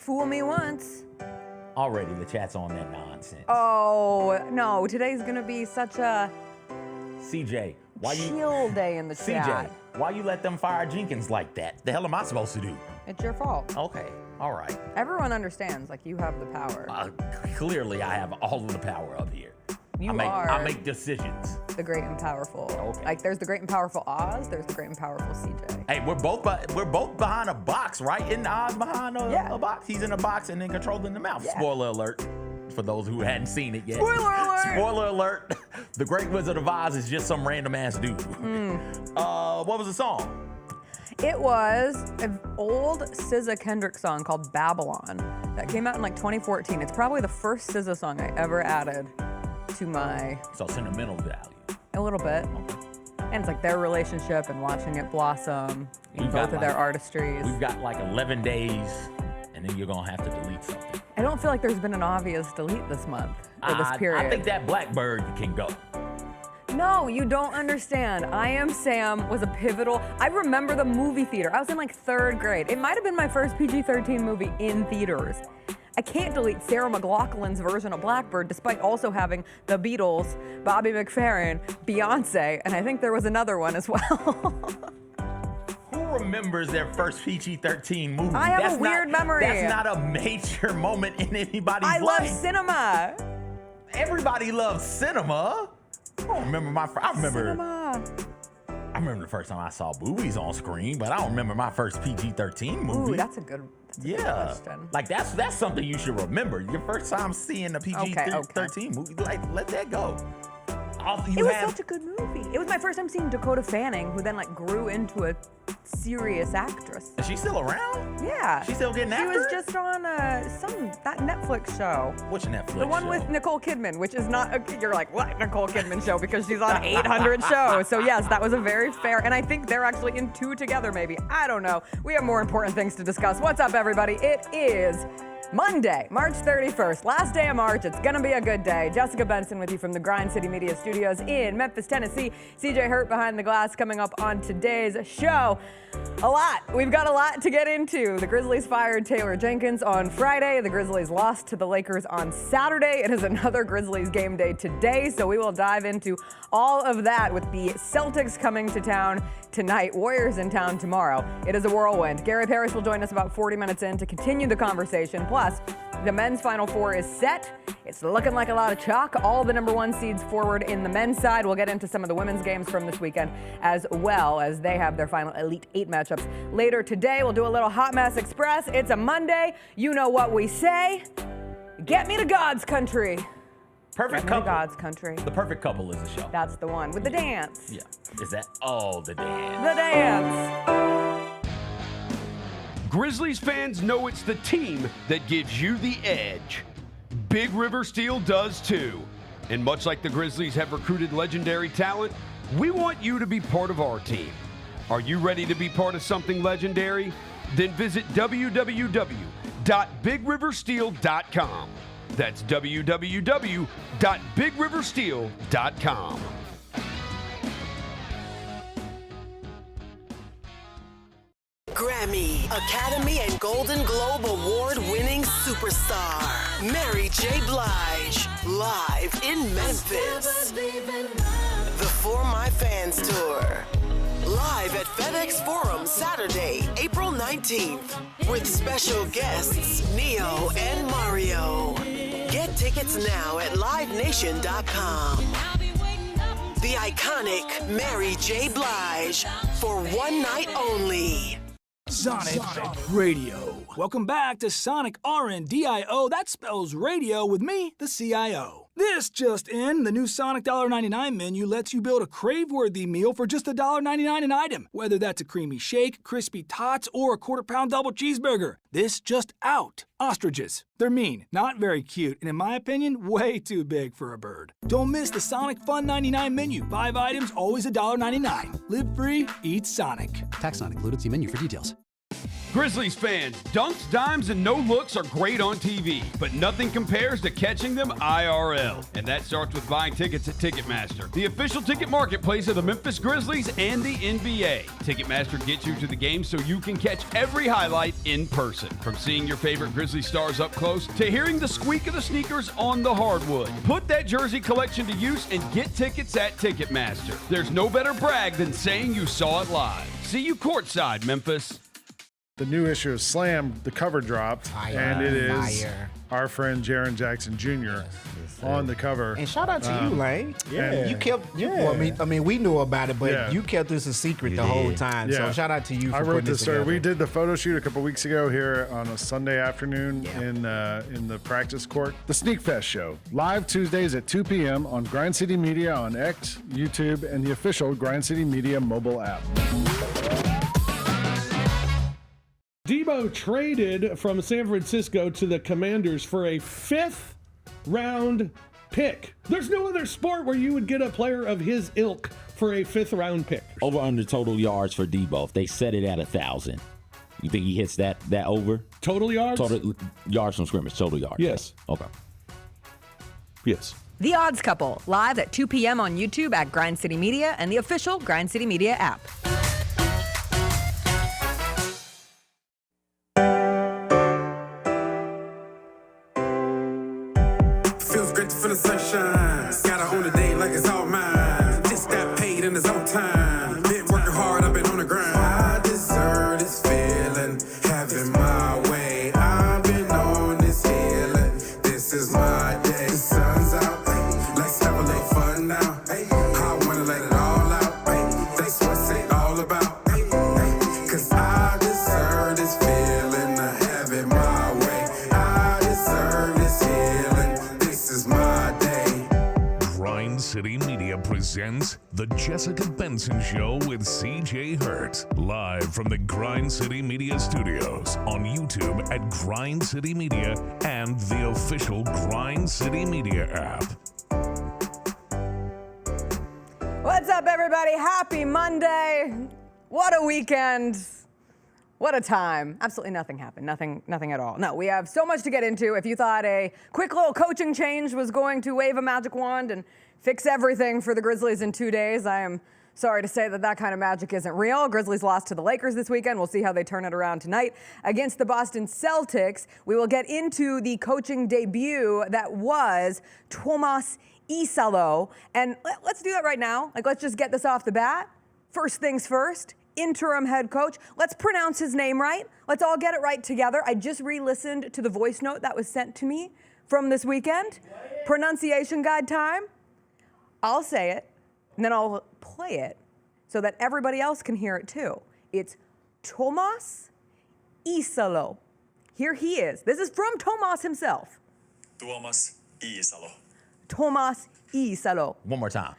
Fool me once. Already the chat's on that nonsense. Oh, no. Today's going to be such a CJ, why chill day in the CJ, chat. why you let them fire Jenkins like that? The hell am I supposed to do? It's your fault. Okay, all right. Everyone understands, like, you have the power. Clearly, I have all of the power up here. I make decisions. The great and powerful. Okay. Like, there's the great and powerful Oz, there's the great and powerful CJ. Hey, we're both behind a box, right? Isn't Oz behind a box? He's in a box and then controlling the mouth. Yeah. Spoiler alert for those who hadn't seen it yet. Spoiler alert! Spoiler alert. The Great Wizard of Oz is just some random ass dude. What was the song? It was an old SZA Kendrick song called Babylon that came out in like 2014. It's probably the first SZA song I ever added to my... So sentimental value. A little bit. Okay. And it's like their relationship and watching it blossom in both of their artistries. We've got like 11 days and then you're gonna have to delete something. I don't feel like there's been an obvious delete this month or this period. I think that Blackbird can go. No, you don't understand. I Am Sam was a pivotal. I remember the movie theater. I was in like 3rd grade. It might have been my first PG-13 movie in theaters. I can't delete Sarah McLachlan's version of Blackbird, despite also having the Beatles, Bobby McFerrin, Beyonce, and I think there was another one as well. Who remembers their first PG-13 movie? I have a weird memory. That's not a major moment in anybody's life. I love cinema. Everybody loves cinema. I don't remember I remember the first time I saw boobies on screen, but I don't remember my first PG-13 movie. Ooh, that's a good question. Like that's something you should remember. Your first time seeing a PG-13 movie, like let that go. It was such a good movie. It was my first time seeing Dakota Fanning, who then like grew into a serious actress. Is she still around? Yeah. She's still getting after? She was just on that Netflix show. Which Netflix show? The one with Nicole Kidman, which is not, you're like, what Nicole Kidman show? Because she's on 800 shows. So yes, that was a very fair, and I think they're actually in 2 together maybe. I don't know. We have more important things to discuss. What's up, everybody? It is Monday, March 31st, last day of March. It's gonna be a good day. Jessica Benson with you from the Grind City Media Studios in Memphis, Tennessee. CJ Hurt behind the glass coming up on today's show. We've got a lot to get into. The Grizzlies fired Taylor Jenkins on Friday. The Grizzlies lost to the Lakers on Saturday. It is another Grizzlies game day today, so we will dive into all of that with the Celtics coming to town tonight, Warriors in town tomorrow. It is a whirlwind. Gary Parrish will join us about 40 minutes in to continue the conversation. Plus, the men's Final Four is set. It's looking like a lot of chalk. All the number 1 seeds forward in the men's side. We'll get into some of the women's games from this weekend as well, as they have their final Elite 8 matchups later today. We'll do a little Hot Mess Express. It's a Monday. You know what we say. Get me to God's country. Perfect couple. God's country. The Perfect Couple is the show. That's the one with the dance. Yeah. Is that the dance? The dance. Grizzlies fans know it's the team that gives you the edge. Big River Steel does too. And much like the Grizzlies have recruited legendary talent, we want you to be part of our team. Are you ready to be part of something legendary? Then visit www.bigriversteel.com. That's www.bigriversteel.com. Grammy, Academy, and Golden Globe Award-winning superstar Mary J. Blige, live in Memphis. The For My Fans Tour, live at FedEx Forum Saturday, April 19th, with special guests Neo and Mario. Get tickets now at livenation.com. The iconic Mary J. Blige for one night only. Sonic Radio. Welcome back to Sonic RNDIO. That spells radio with me, the CIO. This just in, the new Sonic $1.99 menu lets you build a crave-worthy meal for just $1.99 an item, whether that's a creamy shake, crispy tots, or a quarter-pound double cheeseburger. This just out. Ostriches. They're mean, not very cute, and in my opinion, way too big for a bird. Don't miss the Sonic Fun 99 menu. 5 items, always $1.99. Live free, eat Sonic. Tax not included. See menu for details. Grizzlies fans, dunks, dimes, and no-looks are great on TV, but nothing compares to catching them IRL. And that starts with buying tickets at Ticketmaster, the official ticket marketplace of the Memphis Grizzlies and the NBA. Ticketmaster gets you to the game so you can catch every highlight in person. From seeing your favorite Grizzly stars up close to hearing the squeak of the sneakers on the hardwood. Put that jersey collection to use and get tickets at Ticketmaster. There's no better brag than saying you saw it live. See you courtside, Memphis. The new issue of Slam, the cover dropped, and it is our friend Jaren Jackson Jr. on the cover. And shout out to you, Lane. Yeah. You kept, well, I mean, we knew about it, but you kept this a secret the whole time. So shout out to you for I wrote putting this story. together. We did the photo shoot a couple weeks ago here on a Sunday afternoon in the practice court. The Sneak Fest show, live Tuesdays at 2 p.m. on Grind City Media on X, YouTube, and the official Grind City Media mobile app. Debo traded from San Francisco to the Commanders for a 5th round pick. There's no other sport where you would get a player of his ilk for a 5th round pick. Over under total yards for Debo. If they set it at 1,000, you think he hits that over? Total yards? Total yards from scrimmage, total yards. Yes. Okay. Yes. The Odds Couple, live at 2 p.m. on YouTube at Grind City Media and the official Grind City Media app. Feels great to feel the sunshine. Gotta own the day like it's all mine. Just got paid in his own time. Been working hard, I've been on the grind. I deserve this feeling, having my way. I've been on this healing. This is my day. The sun's out, ay. Let's have a little fun now. Ay. I wanna let it all out. Ay. That's what it's all about. Ay. Ay. Cause I deserve this feeling, I have it my way. I deserve this healing. This is my day. Grind City Media presents The Jessica Benson Show with CJ Hurt. Live from the Grind City Media studios on YouTube at Grind City Media and the official Grind City Media app. What's up, everybody? Happy Monday. What a weekend. What a time. Absolutely nothing happened. Nothing at all. No, we have so much to get into. If you thought a quick little coaching change was going to wave a magic wand and fix everything for the Grizzlies in 2 days, I am sorry to say that kind of magic isn't real. Grizzlies lost to the Lakers this weekend. We'll see how they turn it around tonight against the Boston Celtics. We will get into the coaching debut that was Tuomas Iisalo. And let's do that right now. Let's just get this off the bat. First things first. Interim head coach. Let's pronounce his name right. Let's all get it right together. I just re-listened to the voice note that was sent to me from this weekend. Pronunciation guide time. I'll say it, and then I'll play it so that everybody else can hear it too. It's Tuomas Iisalo. Here he is. This is from Tuomas himself. Tuomas Iisalo. Tuomas Iisalo. One more time.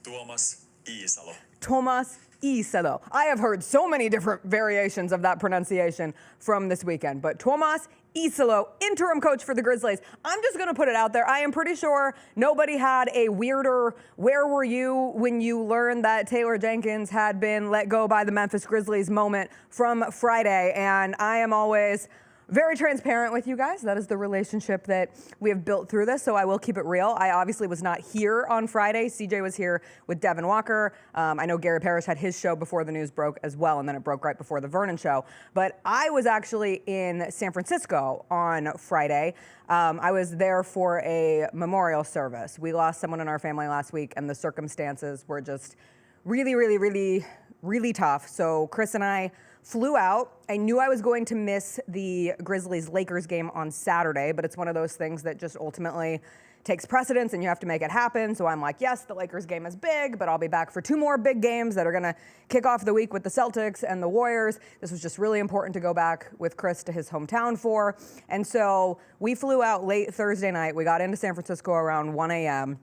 Tuomas Iisalo. Tuomas Iisalo. I have heard so many different variations of that pronunciation from this weekend, but Tuomas Iisalo, interim coach for the Grizzlies. I'm just going to put it out there. I am pretty sure nobody had a weirder "where were you when you learned that Taylor Jenkins had been let go by the Memphis Grizzlies" moment from Friday, and I am always very transparent with you guys. That is the relationship that we have built through this, so I will keep it real. I obviously was not here on Friday. CJ was here with Devin Walker. I know Gary Parrish had his show before the news broke as well, and then it broke right before the Vernon show. But I was actually in San Francisco on Friday. I was there for a memorial service. We lost someone in our family last week, and the circumstances were just really, really, really, really tough. So Chris and I flew out. I knew I was going to miss the Grizzlies-Lakers game on Saturday, but it's one of those things that just ultimately takes precedence and you have to make it happen. So I'm like, yes, the Lakers game is big, but I'll be back for 2 more big games that are going to kick off the week with the Celtics and the Warriors. This was just really important to go back with Chris to his hometown for. And so we flew out late Thursday night. We got into San Francisco around 1 a.m.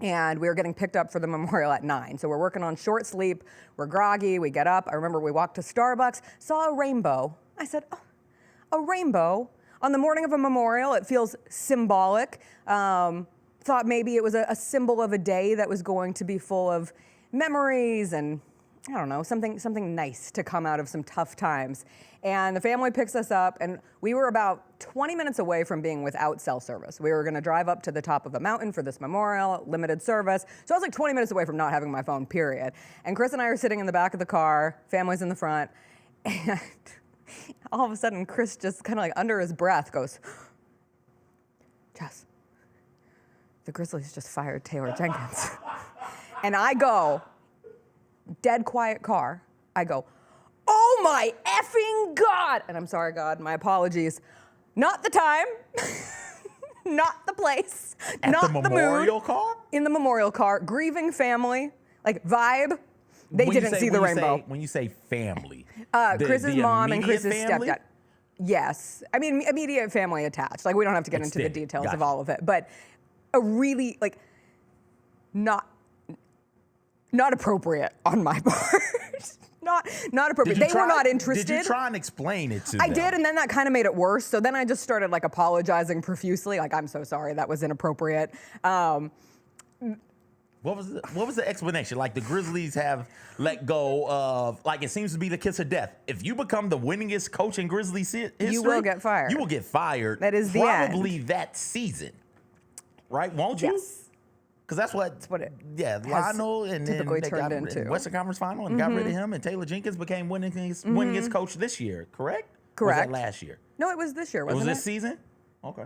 and we were getting picked up for the memorial at 9. So we're working on short sleep. We're groggy. We get up. I remember we walked to Starbucks, saw a rainbow. I said, oh, a rainbow on the morning of a memorial. It feels symbolic. Thought maybe it was a symbol of a day that was going to be full of memories and I don't know, something nice to come out of some tough times. And the family picks us up, and we were about 20 minutes away from being without cell service. We were going to drive up to the top of a mountain for this memorial, limited service. So I was like 20 minutes away from not having my phone, period. And Chris and I are sitting in the back of the car, family's in the front, and all of a sudden, Chris just kind of like under his breath goes, Jess, the Grizzlies just fired Taylor Jenkins. And I go, dead quiet car, I go, oh my effing God! And I'm sorry, God, my apologies. Not the time, not the place, not the mood. At the memorial car? In the memorial car, grieving family, like vibe. They didn't see the rainbow. When you say family, Chris's mom and Chris's family? stepdad. Yes, I mean immediate family attached. Like we don't have to get into the details of all of it, but a really like not appropriate on my part. Not appropriate. They were not interested. Did you try and explain it to them? I did, and then that kind of made it worse. So then I just started like apologizing profusely, like I'm so sorry, that was inappropriate. What was the explanation? Like the Grizzlies have let go of, like it seems to be the kiss of death. If you become the winningest coach in Grizzlies history, you will get fired. You will get fired. That is the end. Probably that season, right? Won't you? Yes. Because that's what it Lionel and typically then they turned got into Western Conference Final and got rid of him, and Taylor Jenkins became winningest coach this year. Correct. Or was that last year? No, it was this year. Wasn't it? Was this season? Okay.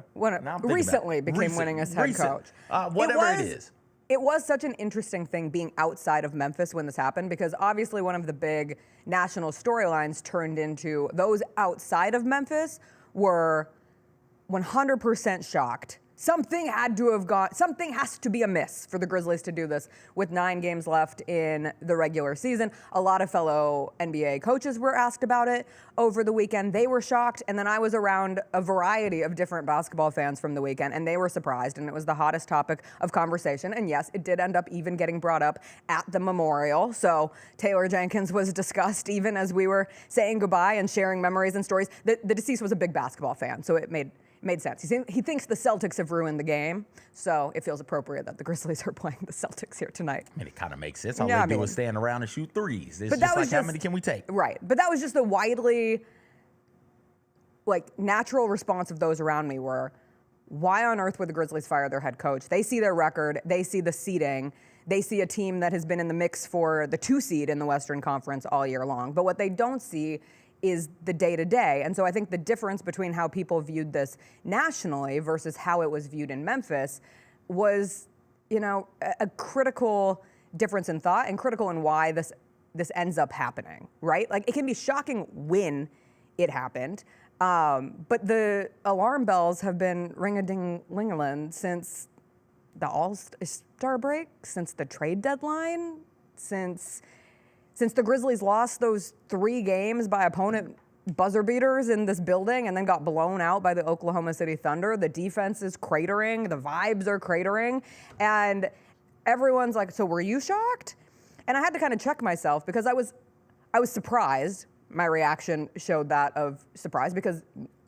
Recently became winningest head coach. Whatever it is. It was such an interesting thing being outside of Memphis when this happened, because obviously one of the big national storylines turned into those outside of Memphis were 100% shocked. Something has to be amiss for the Grizzlies to do this with 9 games left in the regular season. A lot of fellow NBA coaches were asked about it over the weekend. They were shocked, and then I was around a variety of different basketball fans from the weekend, and they were surprised, and it was the hottest topic of conversation. And yes, it did end up even getting brought up at the memorial. So Taylor Jenkins was discussed even as we were saying goodbye and sharing memories and stories. The deceased was a big basketball fan, so it made sense. He thinks the Celtics have ruined the game, so it feels appropriate that the Grizzlies are playing the Celtics here tonight. I mean, it kind of makes sense. All they do is stand around and shoot threes. It's how many can we take? Right, but that was just the widely natural response of those around me were, why on earth would the Grizzlies fire their head coach? They see their record, they see the seeding, they see a team that has been in the mix for the 2 seed in the Western Conference all year long, but what they don't see is the day-to-day. And so I think the difference between how people viewed this nationally versus how it was viewed in Memphis was, a critical difference in thought and critical in why this ends up happening, right? Like, it can be shocking when it happened, but the alarm bells have been ring-a-ding-ling-a-ling since the All-Star break, since the trade deadline, since the Grizzlies lost those 3 games by opponent buzzer beaters in this building and then got blown out by the Oklahoma City Thunder. The defense is cratering, the vibes are cratering, and everyone's like, so were you shocked? And I had to kind of check myself because I was surprised. My reaction showed that of surprise, because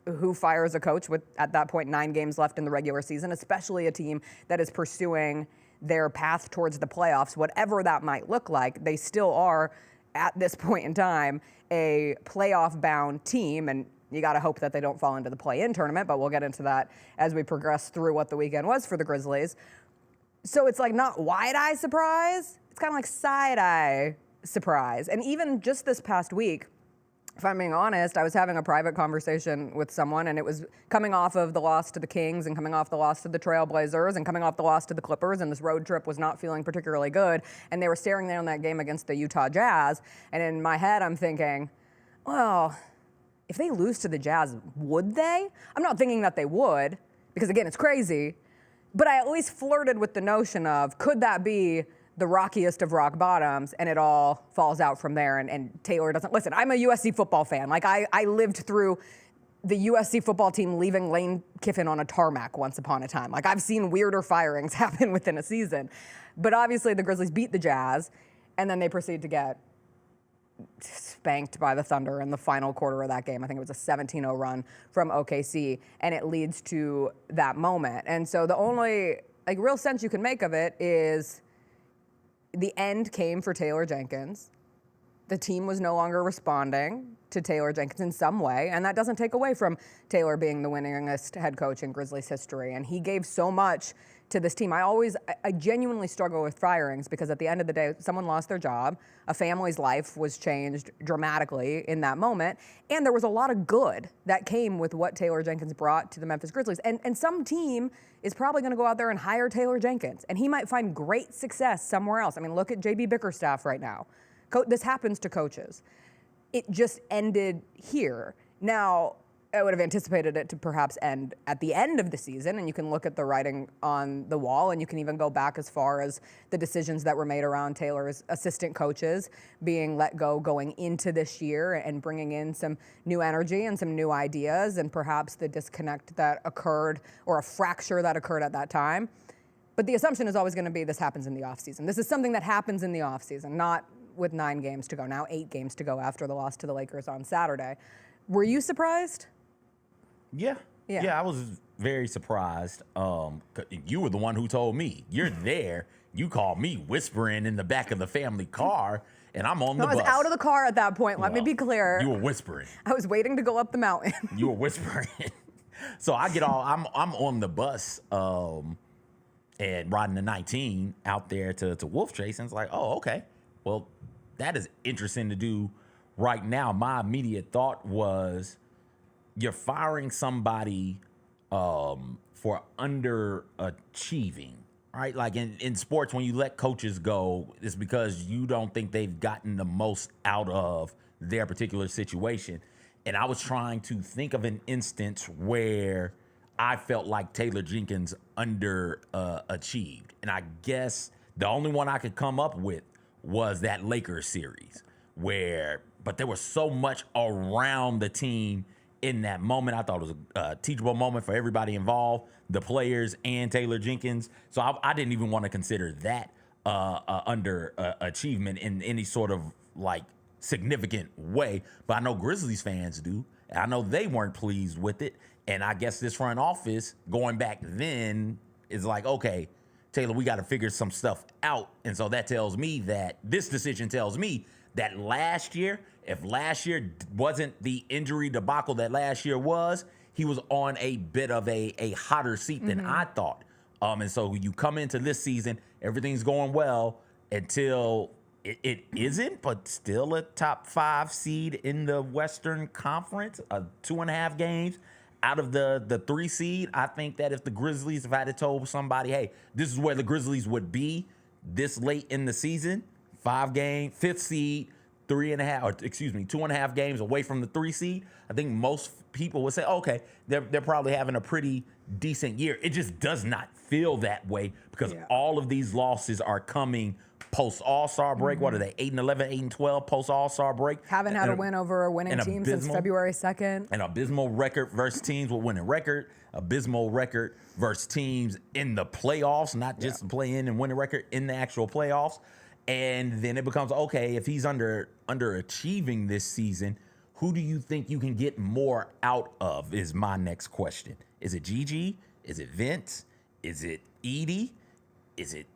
who fires a coach with, at that point, 9 games left in the regular season, especially a team that is pursuing their path towards the playoffs, whatever that might look like. They still are, at this point in time, a playoff-bound team, and you got to hope that they don't fall into the play-in tournament, but we'll get into that as we progress through what the weekend was for the Grizzlies. So it's like not wide-eye surprise, it's kind of like side-eye surprise. And even just this past week, if I'm being honest, I was having a private conversation with someone, and it was coming off of the loss to the Kings and coming off the loss to the Trailblazers and coming off the loss to the Clippers, and this road trip was not feeling particularly good, and they were staring down that game against the Utah Jazz, and in my head I'm thinking, well, if they lose to the Jazz, would they? I'm not thinking that they would, because again, it's crazy, but I at least flirted with the notion of, could that be the rockiest of rock bottoms, and it all falls out from there, and Taylor doesn't listen. I'm a USC football fan. Like, I lived through the USC football team leaving Lane Kiffin on a tarmac once upon a time. Like, I've seen weirder firings happen within a season. But obviously the Grizzlies beat the Jazz, and then they proceed to get spanked by the Thunder in the final quarter of that game. I think it was a 17-0 run from OKC, and it leads to that moment. And so the only real sense you can make of it is the end came for Taylor Jenkins. the team was no longer responding to Taylor Jenkins in some way, and that doesn't take away from Taylor being the winningest head coach in Grizzlies history, and he gave so much to this team. I genuinely struggle with firings because at the end of the day, someone lost their job, a family's life was changed dramatically in that moment, and there was a lot of good that came with what Taylor Jenkins brought to the Memphis Grizzlies. And some team is probably going to go out there and hire Taylor Jenkins, and he might find great success somewhere else. I mean, look at JB Bickerstaff right now. This happens to coaches. It just ended here. Now, I would have anticipated it to perhaps end at the end of the season, and you can look at the writing on the wall, and you can even go back as far as the decisions that were made around Taylor's assistant coaches being let go going into this year and bringing in some new energy and some new ideas, and perhaps the disconnect that occurred or a fracture that occurred at that time. But the assumption is always going to be this happens in the offseason. This is something that happens in the offseason, not with 9 games to go, now 8 games to go after the loss to the Lakers on Saturday. Were you surprised? Yeah, I was very surprised. You were the one who told me. You're there. You called me whispering in the back of the family car, and I'm on the bus. I was out of the car at that point. Let me be clear. You were whispering. I was waiting to go up the mountain. You were whispering. So I get I'm on the bus and riding the 19 out there to Wolf Chase, and it's like, oh, okay. Well, that is interesting to do right now. My immediate thought was, you're firing somebody for underachieving, right? Like in sports, when you let coaches go, it's because you don't think they've gotten the most out of their particular situation. And I was trying to think of an instance where I felt like Taylor Jenkins underachieved. And I guess the only one I could come up with was that Lakers series but there was so much around the team in that moment. I thought it was a teachable moment for everybody involved, the players and Taylor Jenkins. So I didn't even want to consider that underachievement in any sort of like significant way. But I know Grizzlies fans do. I know they weren't pleased with it. And I guess this front office going back then is like, okay, Taylor, we got to figure some stuff out. And so that tells me that this decision tells me that last year, if last year wasn't the injury debacle that last year was, he was on a bit of a hotter seat than I thought. And so you come into this season, everything's going well until it isn't, but still a top 5 seed in the Western Conference, 2.5 games out of the 3 seed. I think that if I had told somebody, hey, this is where the Grizzlies would be this late in the season, 5th seed, 2.5 games away from the 3 seed, I think most people would say, okay, they're probably having a pretty decent year. It just does not feel that way because all of these losses are coming post All-Star break. What are they, 8-11, 8-12 post All-Star break? Haven't had a win over a winning team since February 2nd. An abysmal record versus teams with winning record. Abysmal record versus teams in the playoffs, not just play-in and winning record, in the actual playoffs. And then it becomes, okay, if he's underachieving this season, who do you think you can get more out of is my next question. Is it Gigi? Is it Vince? Is it Edie? Is it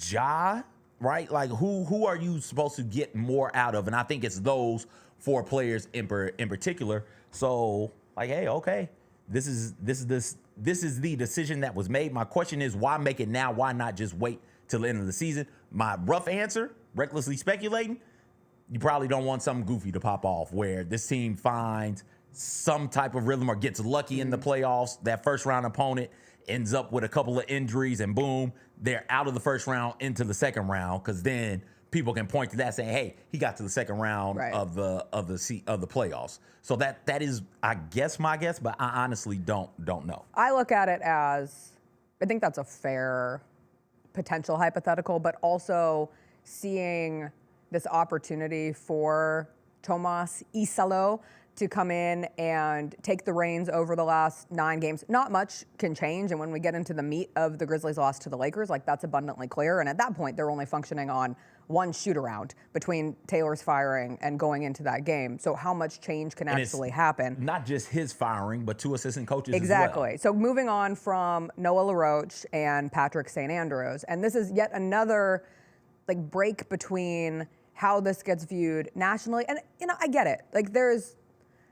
Ja? Right? Like, who are you supposed to get more out of? And I think it's those 4 players in particular. So, like, hey, okay, this is the decision that was made. My question is, why make it now? Why not just wait till the end of the season? My rough answer, recklessly speculating, you probably don't want something goofy to pop off where this team finds some type of rhythm or gets lucky in the playoffs. That first round opponent ends up with a couple of injuries and boom, they're out of the first round into the second round, because then people can point to that saying, hey, he got to the second round of the playoffs. So that is, I guess, my guess, but I honestly don't know. I look at it as, I think that's a fair potential hypothetical, but also seeing this opportunity for Tuomas Iisalo to come in and take the reins over the last 9 games. Not much can change, and when we get into the meat of the Grizzlies' loss to the Lakers, like, that's abundantly clear, and at that point, they're only functioning on one shoot-around between Taylor's firing and going into that game. So how much change can actually happen? Not just his firing, but 2 assistant coaches exactly. as well. So moving on from Noah LaRoche and Patrick St. Andrews, and this is yet another break between how this gets viewed nationally. And, I get it. Like, there's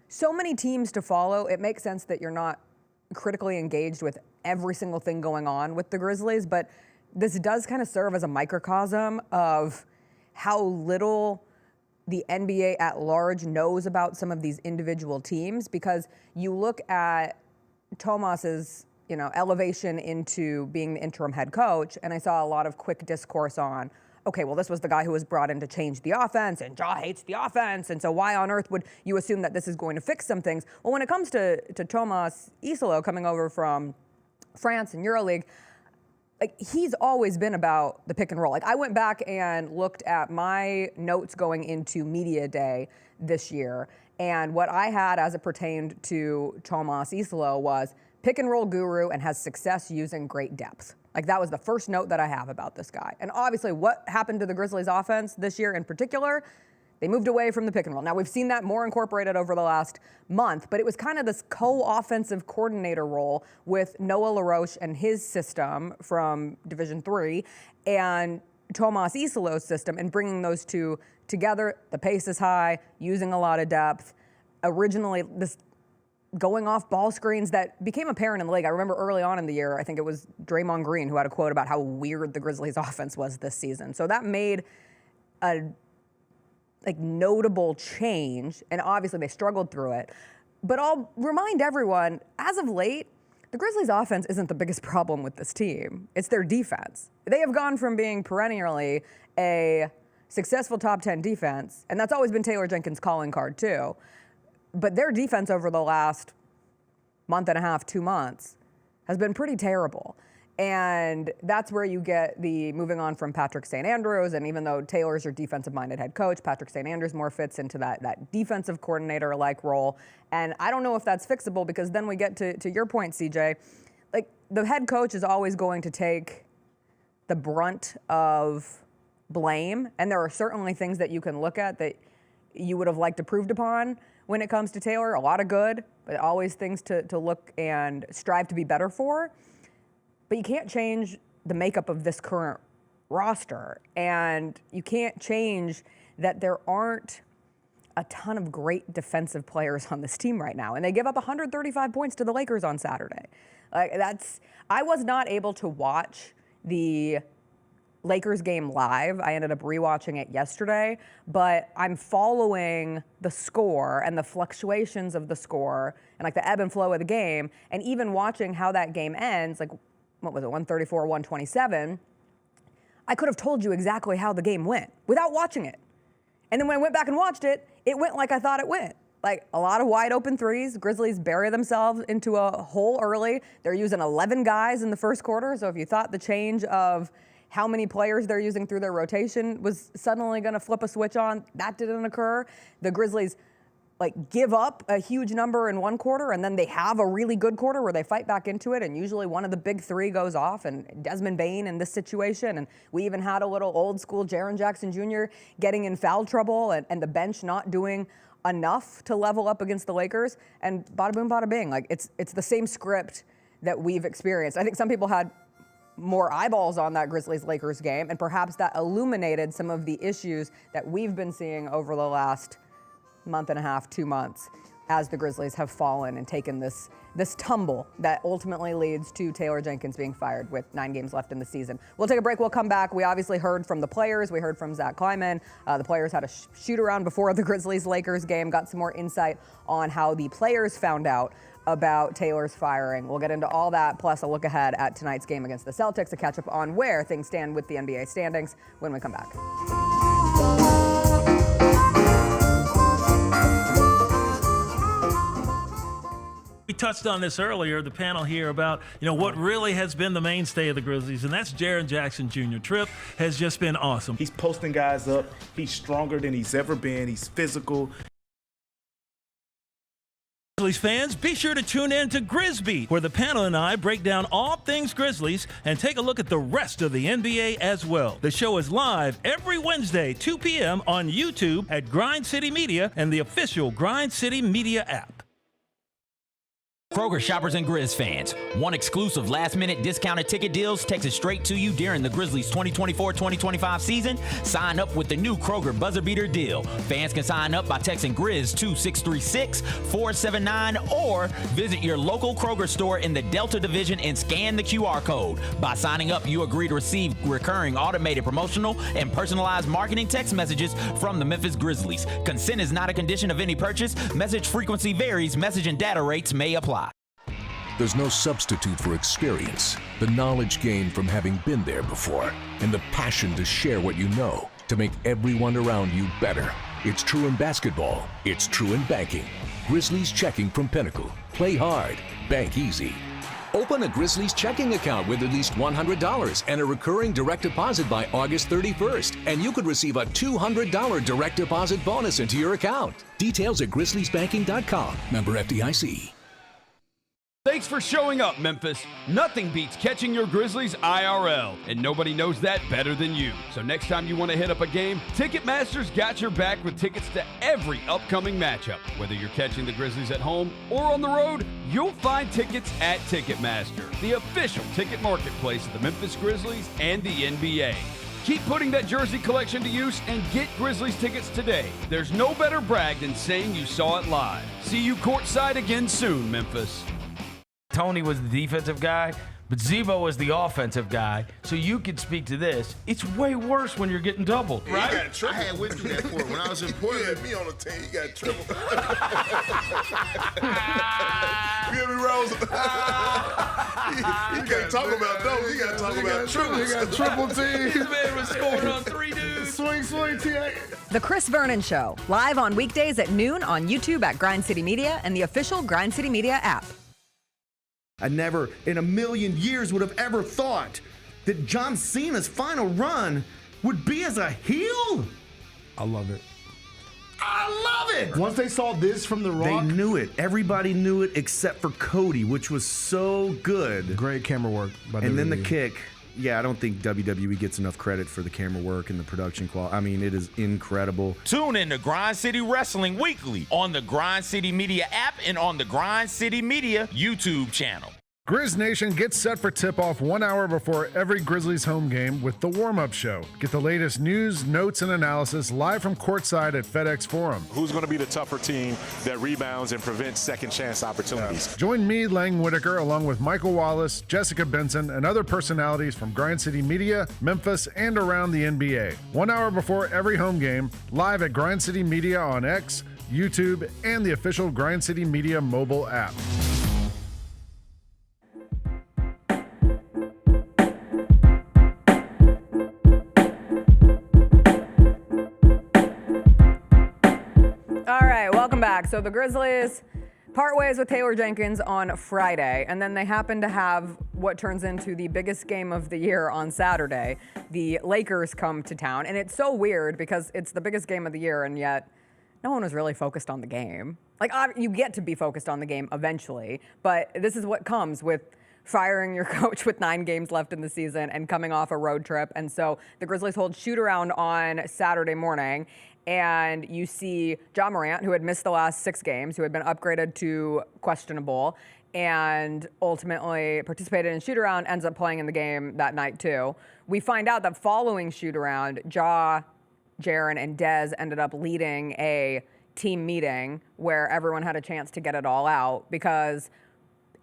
so many teams to follow. It makes sense that you're not critically engaged with every single thing going on with the Grizzlies, but this does kind of serve as a microcosm of how little the NBA at large knows about some of these individual teams, because you look at Tuomas's, elevation into being the interim head coach, and I saw a lot of quick discourse on, okay, well, this was the guy who was brought in to change the offense, and Ja hates the offense, and so why on earth would you assume that this is going to fix some things? Well, when it comes to Tuomas Iisalo coming over from France and EuroLeague, like, he's always been about the pick and roll. Like, I went back and looked at my notes going into Media Day this year, and what I had as it pertained to Tuomas Iisalo was pick and roll guru and has success using great depth. Like, that was the first note that I have about this guy. And obviously, what happened to the Grizzlies offense this year in particular? They moved away from the pick and roll. Now, we've seen that more incorporated over the last month, but it was kind of this co-offensive coordinator role with Noah LaRoche and his system from Division III and Tuomas Iisalo's system, and bringing those two together. The pace is high, using a lot of depth. Originally, this going off ball screens that became apparent in the league. I remember early on in the year, I think it was Draymond Green who had a quote about how weird the Grizzlies offense was this season. So that made a notable change, and obviously they struggled through it. But I'll remind everyone, as of late, the Grizzlies offense isn't the biggest problem with this team. It's their defense. They have gone from being perennially a successful top 10 defense, and that's always been Taylor Jenkins' calling card too. But their defense over the last month and a half, 2 months, has been pretty terrible. And that's where you get the moving on from Patrick St. Andrews. And even though Taylor's your defensive-minded head coach, Patrick St. Andrews more fits into that defensive coordinator-like role. And I don't know if that's fixable, because then we get to your point, CJ. Like, the head coach is always going to take the brunt of blame. And there are certainly things that you can look at that you would have liked improved upon when it comes to Taylor. A lot of good, but always things to look and strive to be better for. But you can't change the makeup of this current roster. And you can't change that there aren't a ton of great defensive players on this team right now. And they give up 135 points to the Lakers on Saturday. I was not able to watch the Lakers game live. I ended up rewatching it yesterday, but I'm following the score and the fluctuations of the score and the ebb and flow of the game, and even watching how that game ends, what was it, 134, 127, I could have told you exactly how the game went without watching it. And then when I went back and watched it, it went like I thought it went. A lot of wide open threes. Grizzlies bury themselves into a hole early. They're using 11 guys in the first quarter, so if you thought the change of how many players they're using through their rotation was suddenly going to flip a switch on, that didn't occur. The Grizzlies give up a huge number in one quarter, and then they have a really good quarter where they fight back into it, and usually one of the big three goes off, and Desmond Bane in this situation, and we even had a little old school Jaren Jackson Jr. getting in foul trouble, and the bench not doing enough to level up against the Lakers, and bada boom, bada bing. It's the same script that we've experienced. I think some people had more eyeballs on that Grizzlies-Lakers game, and perhaps that illuminated some of the issues that we've been seeing over the last month and a half, 2 months, as the Grizzlies have fallen and taken this tumble that ultimately leads to Taylor Jenkins being fired with 9 games left in the season. We'll take a break. We'll come back. We obviously heard from the players. We heard from Zach Kleiman. The players had a shoot-around before the Grizzlies-Lakers game, got some more insight on how the players found out about Taylor's firing. We'll get into all that, plus a look ahead at tonight's game against the Celtics, a catch-up on where things stand with the NBA standings when we come back. We touched on this earlier, the panel here, about what really has been the mainstay of the Grizzlies, and that's Jaren Jackson Jr. Trip has just been awesome. He's posting guys up. He's stronger than he's ever been. He's physical. Grizzlies fans, be sure to tune in to Grizzbeat, where the panel and I break down all things Grizzlies and take a look at the rest of the NBA as well. The show is live every Wednesday, 2 p.m. on YouTube at Grind City Media and the official Grind City Media app. Kroger shoppers and Grizz fans, one exclusive last-minute discounted ticket deals texted straight to you during the Grizzlies 2024-2025 season. Sign up with the new Kroger Buzzer Beater deal. Fans can sign up by texting Grizz to 636-479 or visit your local Kroger store in the Delta Division and scan the QR code. By signing up, you agree to receive recurring automated promotional and personalized marketing text messages from the Memphis Grizzlies. Consent is not a condition of any purchase. Message frequency varies. Message and data rates may apply. There's no substitute for experience, the knowledge gained from having been there before, and the passion to share what you know to make everyone around you better. It's true in basketball. It's true in banking. Grizzlies Checking from Pinnacle. Play hard. Bank easy. Open a Grizzlies checking account with at least $100 and a recurring direct deposit by August 31st, and you could receive a $200 direct deposit bonus into your account. Details at grizzliesbanking.com. Member FDIC. Thanks for showing up, Memphis. Nothing beats catching your Grizzlies IRL, and nobody knows that better than you. So next time you want to hit up a game, Ticketmaster's got your back with tickets to every upcoming matchup. Whether you're catching the Grizzlies at home or on the road, you'll find tickets at Ticketmaster, the official ticket marketplace of the Memphis Grizzlies and the NBA. Keep putting that jersey collection to use and get Grizzlies tickets today. There's no better brag than saying you saw it live. See you courtside again soon, Memphis. Tony was the defensive guy, but Zebo was the offensive guy. So you could speak to this. It's way worse when you're getting doubled, right? You got triple. I had went through that for when I was in Portland. You had me on the team. You got triple. You hear me, Rose? You can't talk about those. You got to talk about triple. You got triple teams. This man was scoring on 3 dudes. Swing, TA. The Chris Vernon Show, live on weekdays at noon on YouTube at Grind City Media and the official Grind City Media app. I never in a million years would have ever thought that John Cena's final run would be as a heel. I love it. I love it. Once they saw this from The Rock. They knew it. Everybody knew it except for Cody, which was so good. Great camera work by WWE. And then the kick. Yeah, I don't think WWE gets enough credit for the camera work and the production quality. I mean, it is incredible. Tune in to Grind City Wrestling weekly on the Grind City Media app and on the Grind City Media YouTube channel. Grizz Nation gets set for tip-off 1 hour before every Grizzlies home game with the warm-up show. Get the latest news, notes, and analysis live from courtside at FedEx Forum. Who's going to be the tougher team that rebounds and prevents second chance opportunities? Join me, Lang Whitaker, along with Michael Wallace, Jessica Benson, and other personalities from Grind City Media, Memphis, and around the NBA. 1 hour before every home game, live at Grind City Media on X, YouTube, and the official Grind City Media mobile app. Welcome back. So the Grizzlies part ways with Taylor Jenkins on Friday, and then they happen to have what turns into the biggest game of the year on Saturday. The Lakers come to town, and it's so weird because it's the biggest game of the year, and yet no one was really focused on the game. Like, you get to be focused on the game eventually, but this is what comes with firing your coach with 9 games left in the season and coming off a road trip. And so the Grizzlies hold shoot-around on Saturday morning, and you see Ja Morant, who had missed the last 6 games, who had been upgraded to questionable, and ultimately participated in shoot-around, ends up playing in the game that night too. We find out that following shoot-around, Ja, Jaren, and Dez ended up leading a team meeting where everyone had a chance to get it all out because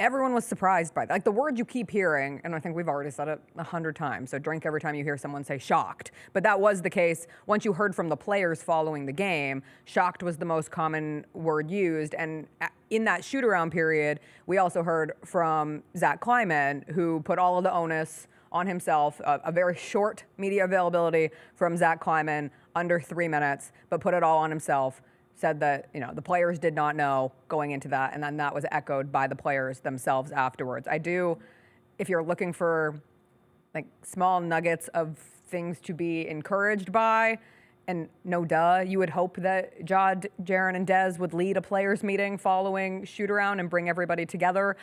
everyone was surprised by that. Like, the word you keep hearing, and I think we've already said it 100 times, so drink every time you hear someone say shocked. But that was the case once you heard from the players following the game. Shocked was the most common word used. And in that shoot-around period, we also heard from Zach Kleiman, who put all of the onus on himself, a very short media availability from Zach Kleiman, under 3 minutes, but put it all on himself. Said that, you know, the players did not know going into that, and then that was echoed by the players themselves afterwards. If you're looking for like small nuggets of things to be encouraged by, and no duh, you would hope that Ja, Jaren, and Dez would lead a players meeting following shoot-around and bring everybody together.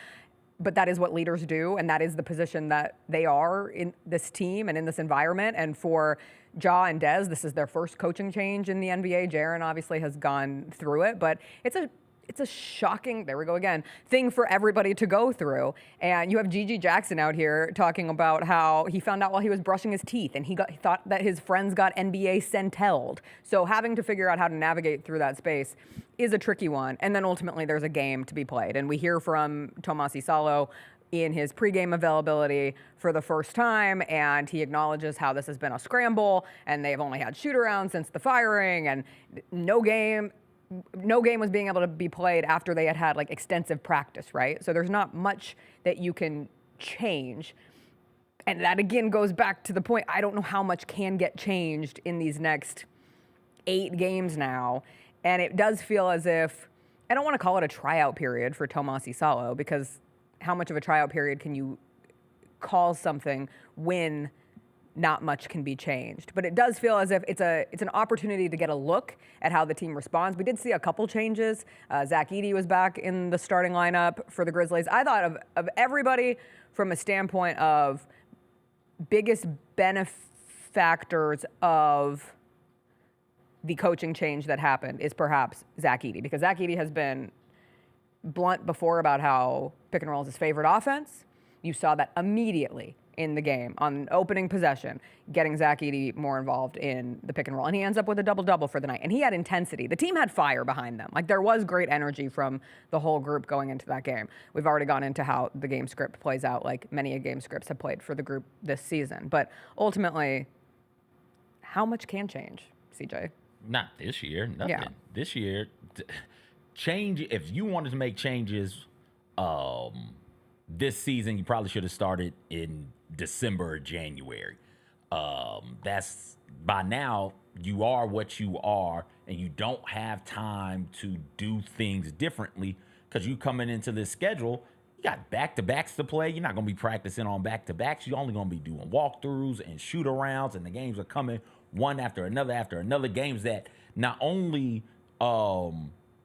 But that is what leaders do, and that is the position that they are in this team and in this environment. And for Ja and Dez, this is their first coaching change in the NBA. Jaren obviously has gone through it, but it's it's a shocking, there we go again, thing for everybody to go through. And you have Gigi Jackson out here talking about how he found out while he was brushing his teeth and he thought that his friends got NBA sentelled. So having to figure out how to navigate through that space is a tricky one. And then ultimately there's a game to be played. And we hear from Tuomas Iisalo in his pregame availability for the first time, and he acknowledges how this has been a scramble and they've only had shoot-around since the firing, and no game was being able to be played after they had like extensive practice, right? So there's not much that you can change. And that again goes back to the point, I don't know how much can get changed in these next 8 games now. And it does feel as if, I don't want to call it a tryout period for Tuomas Iisalo, because how much of a tryout period can you call something when not much can be changed? But it does feel as if it's an opportunity to get a look at how the team responds. We did see a couple changes. Zach Edey was back in the starting lineup for the Grizzlies. I thought of everybody from a standpoint of biggest benefactors of the coaching change that happened is perhaps Zach Edey, because Zach Edey has been blunt before about how pick and roll is his favorite offense. You saw that immediately in the game on opening possession, getting Zach Edey more involved in the pick and roll. And he ends up with a double-double for the night. And he had intensity. The team had fire behind them. Like, there was great energy from the whole group going into that game. We've already gone into how the game script plays out, like many game scripts have played for the group this season. But ultimately, how much can change, CJ? Not this year. Nothing. Yeah. This year, change. If you wanted to make changes this season, you probably should have started in December or January. That's by now you are what you are, and you don't have time to do things differently because you coming into this schedule. You got back-to-backs to play. You're not going to be practicing on back-to-backs. You're only going to be doing walkthroughs and shoot-arounds, and the games are coming one after another, games that not only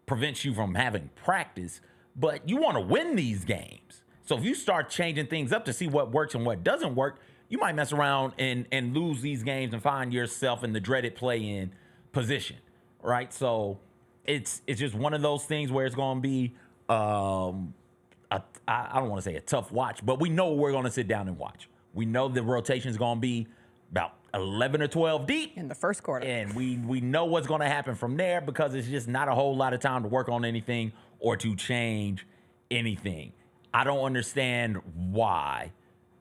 prevents you from having practice, but you want to win these games. So if you start changing things up to see what works and what doesn't work, you might mess around and lose these games and find yourself in the dreaded play-in position, right? So it's just one of those things where it's going to be, I don't want to say a tough watch, but we know we're going to sit down and watch. We know the rotation is going to be about 11 or 12 deep in the first quarter. And we know what's going to happen from there because it's just not a whole lot of time to work on anything or to change anything. I don't understand why,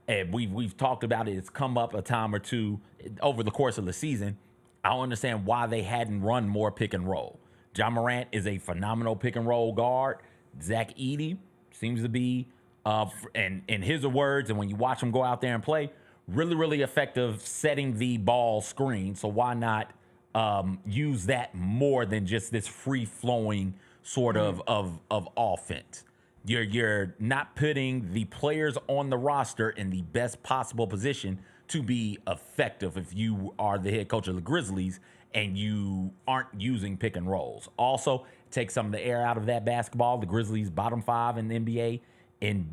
and we've talked about it. It's come up a time or two over the course of the season. I don't understand why they hadn't run more pick and roll. Ja Morant is a phenomenal pick and roll guard. Zach Edey seems to be, and in his words, and when you watch him go out there and play, really, really effective setting the ball screen. So why not use that more than just this free-flowing sort of offense? You're not putting the players on the roster in the best possible position to be effective if you are the head coach of the Grizzlies and you aren't using pick and rolls. Also, take some of the air out of that basketball. The Grizzlies bottom 5 in the NBA in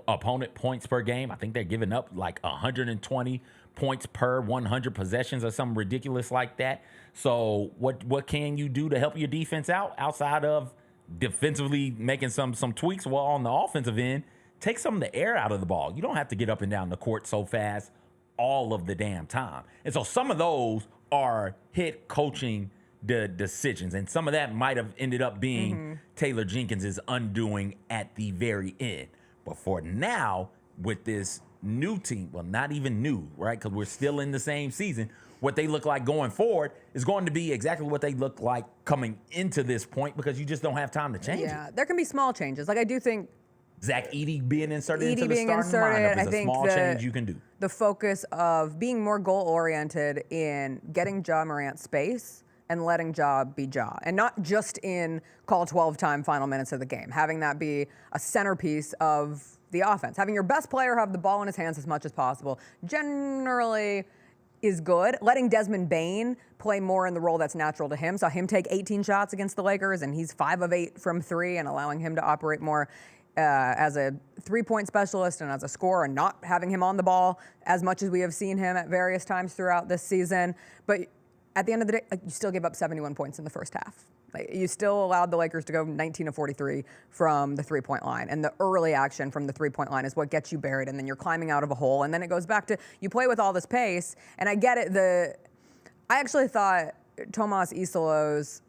opponent points per game. I think they're giving up like 120 points per 100 possessions or something ridiculous like that. So what can you do to help your defense out outside of defensively making some tweaks? Well, on the offensive end, take some of the air out of the ball. You don't have to get up and down the court so fast all of the damn time. And so some of those are head coaching decisions, and some of that might have ended up being Taylor Jenkins' undoing at the very end. But for now, with this new team, well, not even new, right? Because we're still in the same season. What they look like going forward is going to be exactly what they look like coming into this point because you just don't have time to change it. There can be small changes. Like, I do think Zach Edey being inserted into the starting lineup is a small change you can do. The focus of being more goal-oriented in getting Ja Morant space and letting Ja be Ja, and not just in call 12-time final minutes of the game, having that be a centerpiece of the offense. Having your best player have the ball in his hands as much as possible generally is good. Letting Desmond Bane play more in the role that's natural to him. Saw him take 18 shots against the Lakers, and he's 5 of 8 from 3, and allowing him to operate more as a three-point specialist and as a scorer, and not having him on the ball as much as we have seen him at various times throughout this season. But at the end of the day, you still give up 71 points in the first half. Like, you still allowed the Lakers to go 19 of 43 from the three-point line. And the early action from the three-point line is what gets you buried. And then you're climbing out of a hole. And then it goes back to, you play with all this pace. And I get it. I actually thought Tuomas Iisalo's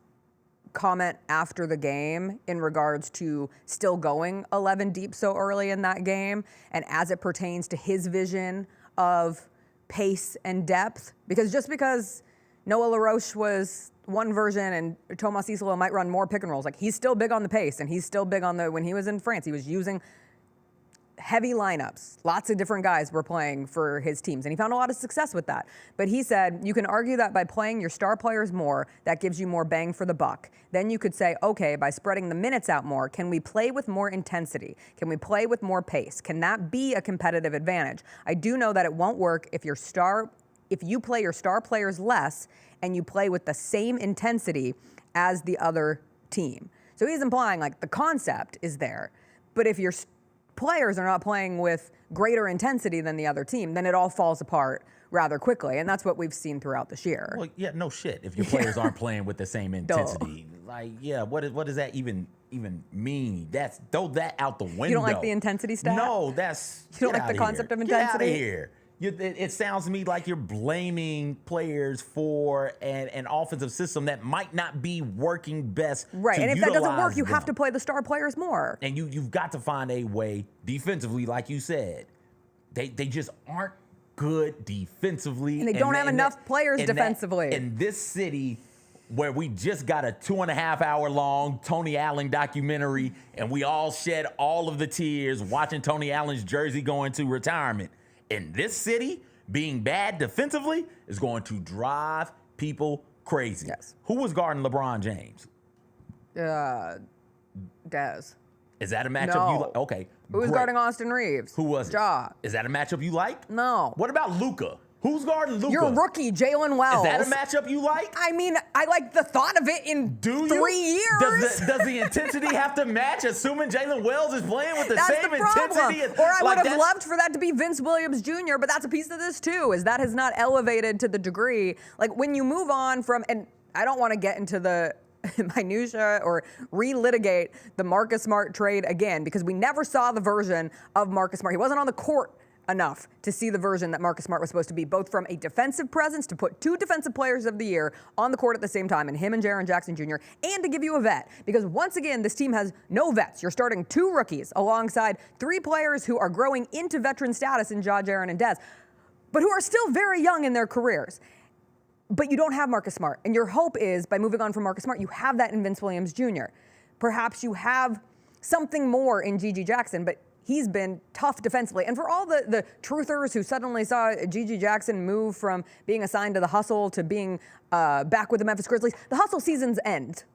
comment after the game in regards to still going 11 deep so early in that game, and as it pertains to his vision of pace and depth, because Noah LaRoche was one version and Tuomas Iisalo might run more pick and rolls, like, he's still big on the pace, and he's still big on when he was in France, he was using heavy lineups. Lots of different guys were playing for his teams, and he found a lot of success with that. But he said, you can argue that by playing your star players more, that gives you more bang for the buck. Then you could say, okay, by spreading the minutes out more, can we play with more intensity? Can we play with more pace? Can that be a competitive advantage? I do know that it won't work if you play your star players less and you play with the same intensity as the other team. So he's implying, like, the concept is there, but if your players are not playing with greater intensity than the other team, then it all falls apart rather quickly, and that's what we've seen throughout this year. Well, yeah, no shit. If your players aren't playing with the same intensity, like, yeah, what does that even mean? Throw that out the window. You don't like the intensity stat? No, you don't like the concept of intensity? Get out of here. It sounds to me like you're blaming players for an offensive system that might not be working best. Right, and if that doesn't work, you them. have to play the star players more. And you've got to find a way defensively, like you said. They just aren't good defensively. And they don't have enough players defensively. In this city, where we just got a 2.5 hour long Tony Allen documentary, and we all shed all of the tears watching Tony Allen's jersey go into retirement. In this city, being bad defensively is going to drive people crazy. Yes. Who was guarding LeBron James? Dez. Is that a matchup you like? Okay. Who was guarding Austin Reeves? Who was it? Ja. Is that a matchup you like? No. What about Luka? Who's guarding Luka? Your rookie, Jalen Wells. Is that a matchup you like? I mean, I like the thought of it in 3 years. Does the intensity have to match, assuming Jalen Wells is playing with the same intensity? Or I would have loved for that to be Vince Williams Jr., but that's a piece of this too, is that has not elevated to the degree. Like, when you move on from, and I don't want to get into the minutia or relitigate the Marcus Smart trade again, because we never saw the version of Marcus Smart. He wasn't on the court enough to see the version that Marcus Smart was supposed to be, both from a defensive presence, to put 2 defensive players of the year on the court at the same time, and him and Jaren Jackson Jr., and to give you a vet. Because once again, this team has no vets. You're starting 2 rookies alongside 3 players who are growing into veteran status in Ja, Jaren, and Dez, but who are still very young in their careers. But you don't have Marcus Smart. And your hope is, by moving on from Marcus Smart, you have that in Vince Williams Jr. Perhaps you have something more in Gigi Jackson, but he's been tough defensively. And for all the truthers who suddenly saw Gigi Jackson move from being assigned to the hustle to being back with the Memphis Grizzlies, the hustle season's end.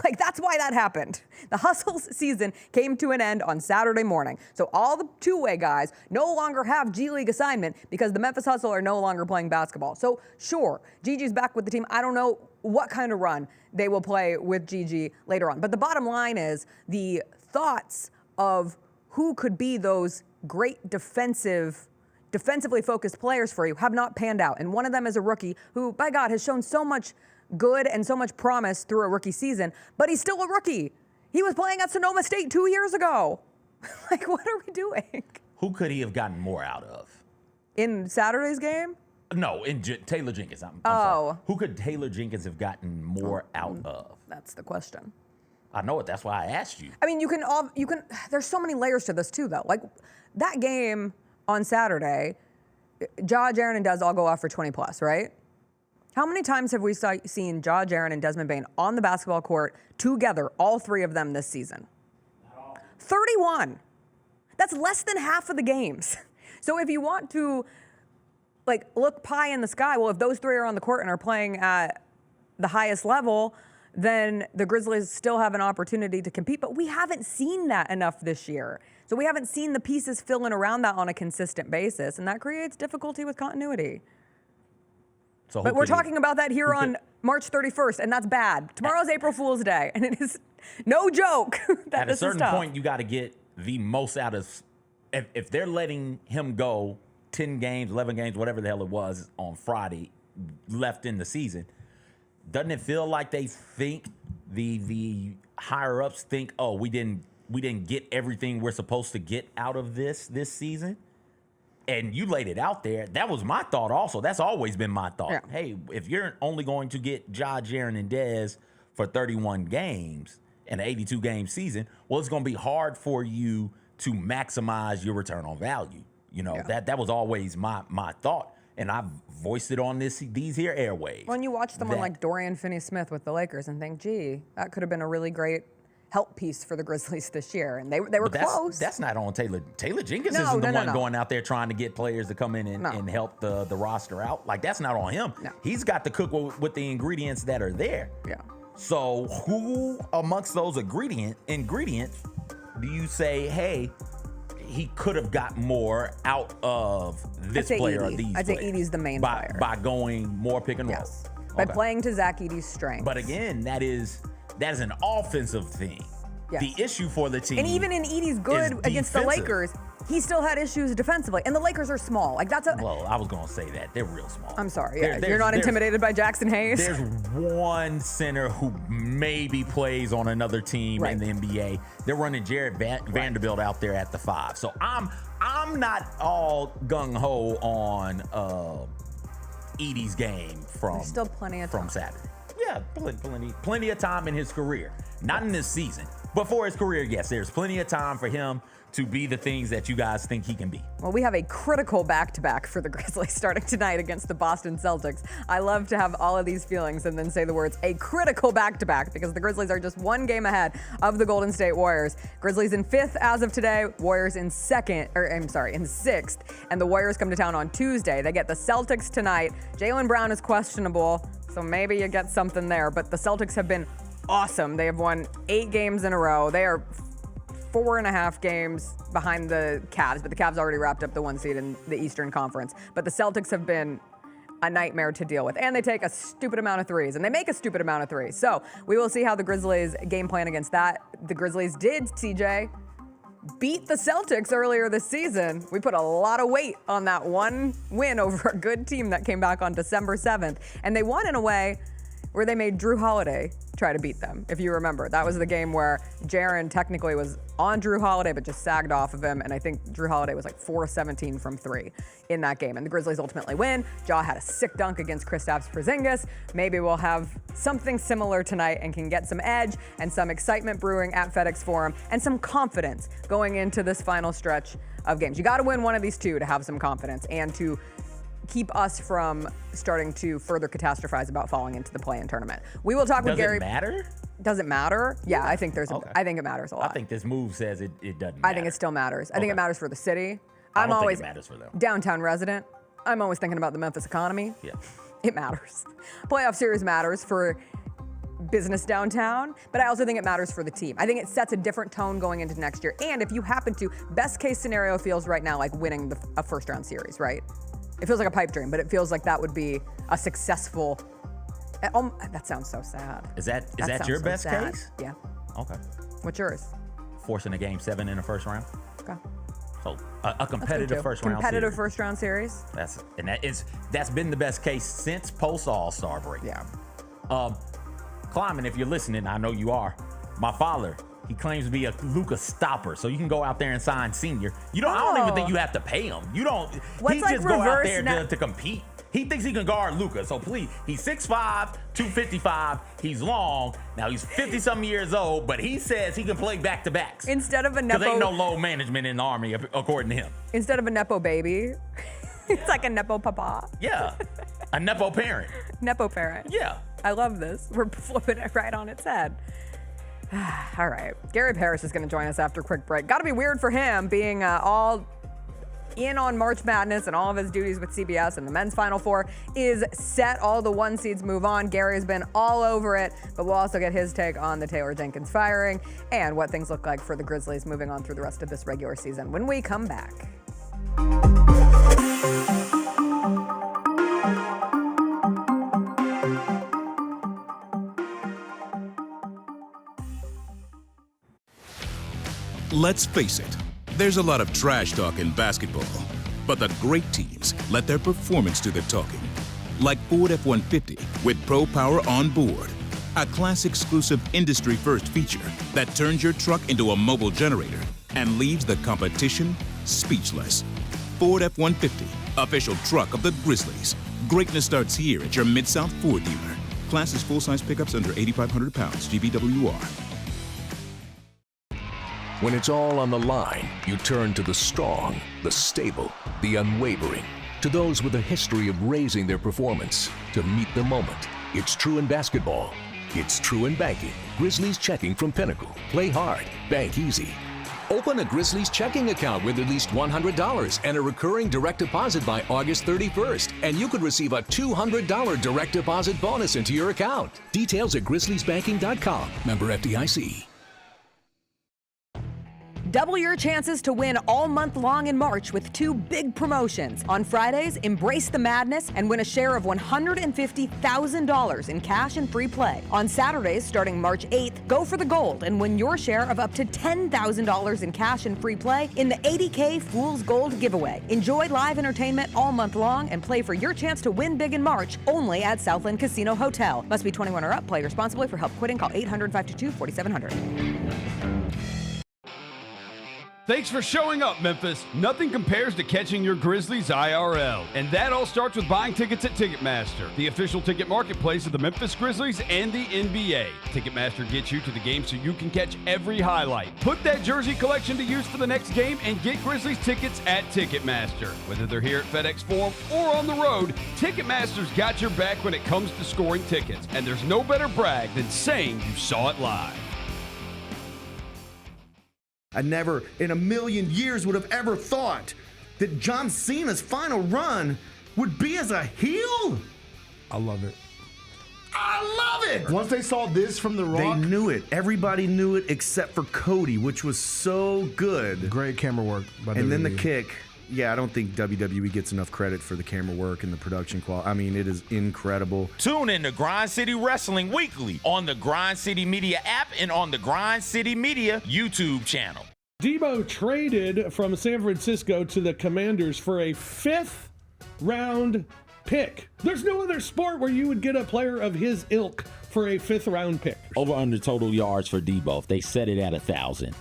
Like, that's why that happened. The hustle season came to an end on Saturday morning. So all the two-way guys no longer have G League assignment because the Memphis Hustle are no longer playing basketball. So sure, Gigi's back with the team. I don't know what kind of run they will play with Gigi later on. But the bottom line is the thoughts of who could be those great defensively focused players for you have not panned out. And one of them is a rookie who, by God, has shown so much good and so much promise through a rookie season, but he's still a rookie. He was playing at Sonoma State 2 years ago. Like, what are we doing? Who could he have gotten more out of? In Saturday's game? No, in Taylor Jenkins. I'm sorry. Who could Taylor Jenkins have gotten more out of? That's the question. I know it. That's why I asked you. I mean, you can. There's so many layers to this too, though. Like, that game on Saturday, Ja, Jaren, and Dez all go off for 20 plus, right? How many times have we seen Ja, Jaren, and Desmond Bane on the basketball court together, all 3 of them this season? 31. That's less than half of the games. So if you want to, like, look pie in the sky, well, if those 3 are on the court and are playing at the highest level, then the Grizzlies still have an opportunity to compete. But we haven't seen that enough this year. So we haven't seen the pieces fill in around that on a consistent basis, and that creates difficulty with continuity. But we're talking about that here on March 31st, and that's bad. Tomorrow's April Fool's Day, and it is no joke that this is tough. At a certain point, you got to get the most out of. If they're letting him go 10 games, 11 games, whatever the hell it was on Friday, left in the season, doesn't it feel like they think the higher ups think, oh, we didn't get everything we're supposed to get out of this season? And you laid it out there. That was my thought also. That's always been my thought. Yeah. Hey, if you're only going to get Ja, Jaren, and Dez for 31 games in an 82-game season, well, it's going to be hard for you to maximize your return on value. You know, that was always my thought. And I've voiced it on these here airwaves. When you watch someone like Dorian Finney-Smith with the Lakers and think, gee, that could have been a really great help piece for the Grizzlies this year, and they were close. That's not on Taylor. Taylor Jenkins isn't the one going out there trying to get players to come in and help the roster out. Like, that's not on him. No. He's got to cook with the ingredients that are there. Yeah. So who amongst those ingredients do you say, hey, he could have got more out of this player or these I'd players? say Edey's the main player. By going more pick and roll. Yes. By playing to Zach Edey's strength. But again, that is an offensive thing. Yes. The issue for the team, and even in Edey's good against the Lakers, he still had issues defensively. And the Lakers are small. Like, that's well, I was gonna say that they're real small. I'm sorry. Yeah, you're not intimidated by Jackson Hayes. There's one center who maybe plays on another team in the NBA. They're running Jared Vanderbilt out there at the 5. So I'm not all gung ho on Edey's game from There's still plenty of from Saturday. Yeah, plenty of time in his career. Not in this season, but for his career, yes, there's plenty of time for him to be the things that you guys think he can be. Well, we have a critical back-to-back for the Grizzlies starting tonight against the Boston Celtics. I love to have all of these feelings and then say the words, a critical back-to-back, because the Grizzlies are just one game ahead of the Golden State Warriors. Grizzlies in 5th as of today, Warriors in 6th, and the Warriors come to town on Tuesday. They get the Celtics tonight. Jaylen Brown is questionable, so maybe you get something there, but the Celtics have been awesome. They have won 8 games in a row. They are 4.5 games behind the Cavs, but the Cavs already wrapped up the 1 seed in the Eastern Conference. But the Celtics have been a nightmare to deal with, and they take a stupid amount of threes, and they make a stupid amount of threes. So we will see how the Grizzlies game plan against that. The Grizzlies did, TJ, beat the Celtics earlier this season. We put a lot of weight on that one win over a good team that came back on December 7th, and they won in a way where they made Drew Holiday try to beat them, if you remember. That was the game where Jaren technically was on Drew Holiday, but just sagged off of him, and I think Drew Holiday was like 4-17 from 3 in that game, and the Grizzlies ultimately win. Ja had a sick dunk against Kristaps Porzingis. Maybe we'll have something similar tonight and can get some edge and some excitement brewing at FedEx Forum and some confidence going into this final stretch of games. You gotta win one of these two to have some confidence and to keep us from starting to further catastrophize about falling into the play-in tournament. We will talk with Gary. Does it matter? Does it matter? Yeah, I think I think it matters a lot. I think this move says it doesn't matter. I think it still matters. I think it matters for the city. I don't think it matters for them. Downtown resident. I'm always thinking about the Memphis economy. Yeah. It matters. Playoff series matters for business downtown, but I also think it matters for the team. I think it sets a different tone going into next year. And if you happen to, best case scenario feels right now like winning a first round series, right? It feels like a pipe dream, but it feels like that would be a successful. That sounds so sad. Is that your best case? Yeah. Okay. What's yours? Forcing a game 7 in the first round. Okay. So a competitive first round. Competitive first round series. That's been the best case since post All-Star break. Yeah. Kleiman, if you're listening, I know you are. My father, he claims to be a Luka stopper, so you can go out there and sign senior. I don't even think you have to pay him. You don't. What's he like just go out there to compete. He thinks he can guard Luka, so please. He's 6'5", 255. He's long. Now he's 50-something years old, but he says he can play back-to-backs. Instead of a nepo. Because ain't no low management in the Army, according to him. Instead of a nepo baby, it's like a nepo papa. Yeah, a nepo parent. Nepo parent. Yeah. I love this. We're flipping it right on its head. All right. Gary Parrish is going to join us after a quick break. Got to be weird for him being all in on March Madness and all of his duties with CBS, and the men's Final Four is set. All the 1 seeds move on. Gary has been all over it, but we'll also get his take on the Taylor Jenkins firing and what things look like for the Grizzlies moving on through the rest of this regular season when we come back. Let's face it, there's a lot of trash talk in basketball, but the great teams let their performance do the talking. like Ford F-150 with Pro Power on board. A class-exclusive industry-first feature that turns your truck into a mobile generator and leaves the competition speechless. Ford F-150, official truck of the Grizzlies. Greatness starts here at your Mid-South Ford dealer. Class is full-size pickups under 8,500 pounds, GVWR. When it's all on the line, you turn to the strong, the stable, the unwavering. To those with a history of raising their performance, to meet the moment. It's true in basketball. It's true in banking. Grizzlies Checking from Pinnacle. Play hard, bank easy. Open a Grizzlies checking account with at least $100 and a recurring direct deposit by August 31st, and you could receive a $200 direct deposit bonus into your account. Details at grizzliesbanking.com. Member FDIC. Double your chances to win all month long in March with 2 big promotions. On Fridays, embrace the madness and win a share of $150,000 in cash and free play. On Saturdays, starting March 8th, go for the gold and win your share of up to $10,000 in cash and free play in the 80K Fool's Gold giveaway. Enjoy live entertainment all month long and play for your chance to win big in March only at Southland Casino Hotel. Must be 21 or up. Play responsibly. For help quitting, call 800-522-4700. Thanks for showing up, Memphis. Nothing compares to catching your Grizzlies IRL. And that all starts with buying tickets at Ticketmaster, the official ticket marketplace of the Memphis Grizzlies and the NBA. Ticketmaster gets you to the game so you can catch every highlight. Put that jersey collection to use for the next game and get Grizzlies tickets at Ticketmaster. Whether they're here at FedEx Forum or on the road, Ticketmaster's got your back when it comes to scoring tickets. And there's no better brag than saying you saw it live. I never in a million years would have ever thought that John Cena's final run would be as a heel. I love it. I love it. Once they saw this from The Rock. They knew it. Everybody knew it except for Cody, which was so good. Great camera work by And then the WWE. kick. Yeah, I don't think WWE gets enough credit for the camera work and the production quality. I mean, it is incredible. Tune in to Grind City Wrestling weekly on the Grind City Media app and on the Grind City Media YouTube channel. Debo traded from San Francisco to the Commanders for a 5th round pick. There's no other sport where you would get a player of his ilk for a 5th round pick. Over under total yards for Debo. If they set it at 1,000,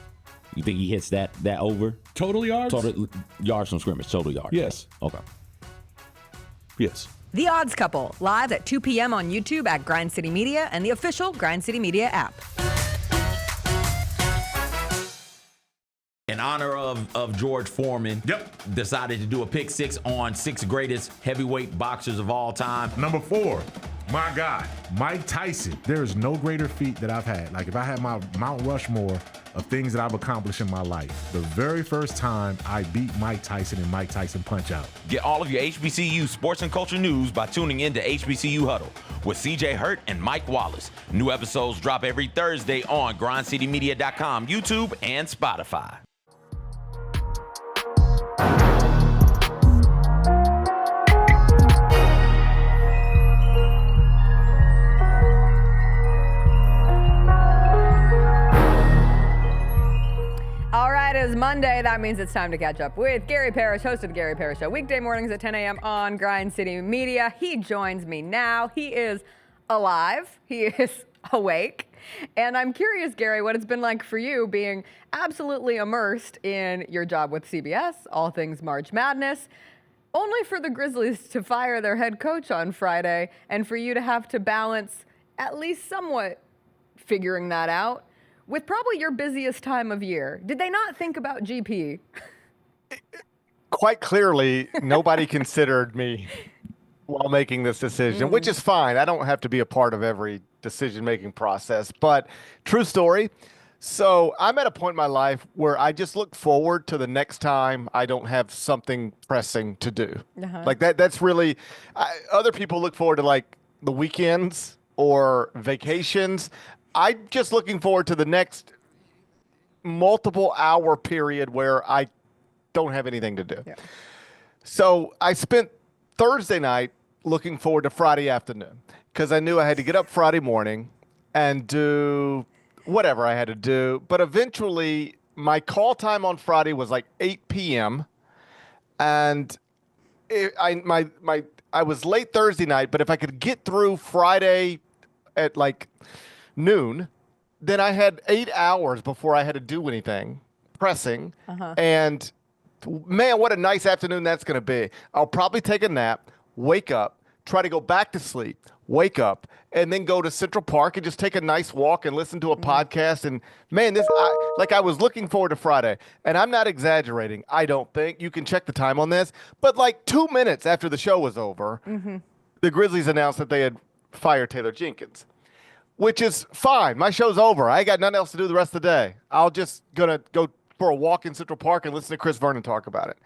you think he hits that over? Total yards? Total yards from scrimmage. Total yards. Yes. Okay. Yes. The Odds Couple, live at 2 p.m. on YouTube at Grind City Media and the official Grind City Media app. In honor of George Foreman, decided to do a pick 6 on 6 greatest heavyweight boxers of all time. Number 4, my guy, Mike Tyson. There is no greater feat that I've had. Like if I had my Mount Rushmore of things that I've accomplished in my life, the very first time I beat Mike Tyson in Mike Tyson Punch-Out. Get all of your HBCU sports and culture news by tuning in to HBCU Huddle with CJ Hurt and Mike Wallace. New episodes drop every Thursday on grindcitymedia.com, YouTube, and Spotify. All right, it is Monday. That means it's time to catch up with Gary Parrish, host of the Gary Parrish Show, weekday mornings at 10 a.m. on Grind City Media. He joins me now. He is alive. He is awake. And I'm curious, Gary, what it's been like for you being absolutely immersed in your job with CBS, all things March Madness, only for the Grizzlies to fire their head coach on Friday and for you to have to balance at least somewhat figuring that out with probably your busiest time of year. Did they not think about GP? Quite clearly, nobody considered me while making this decision, which is fine. I don't have to be a part of every decision-making process, but true story. So I'm at a point in my life where I just look forward to the next time I don't have something pressing to do. Like that's really, other people look forward to like the weekends or vacations. I'm just looking forward to the next multiple hour period where I don't have anything to do. Yeah. So I spent Thursday night looking forward to Friday afternoon because I knew I had to get up Friday morning and do whatever I had to do. But eventually my call time on Friday was like 8 p.m. And my I was late Thursday night, but if I could get through Friday at like noon, then I had 8 hours before I had to do anything pressing. And man, what a nice afternoon that's going to be. I'll probably take a nap, wake up, try to go back to sleep, wake up, and then go to Central Park and just take a nice walk and listen to a podcast. And man, I was looking forward to Friday, and I'm not exaggerating. I don't think you can check the time on this, but like 2 minutes after the show was over, the Grizzlies announced that they had fired Taylor Jenkins, which is fine. My show's over. I got nothing else to do the rest of the day. I'll just gonna go for a walk in Central Park and listen to Chris Vernon talk about it.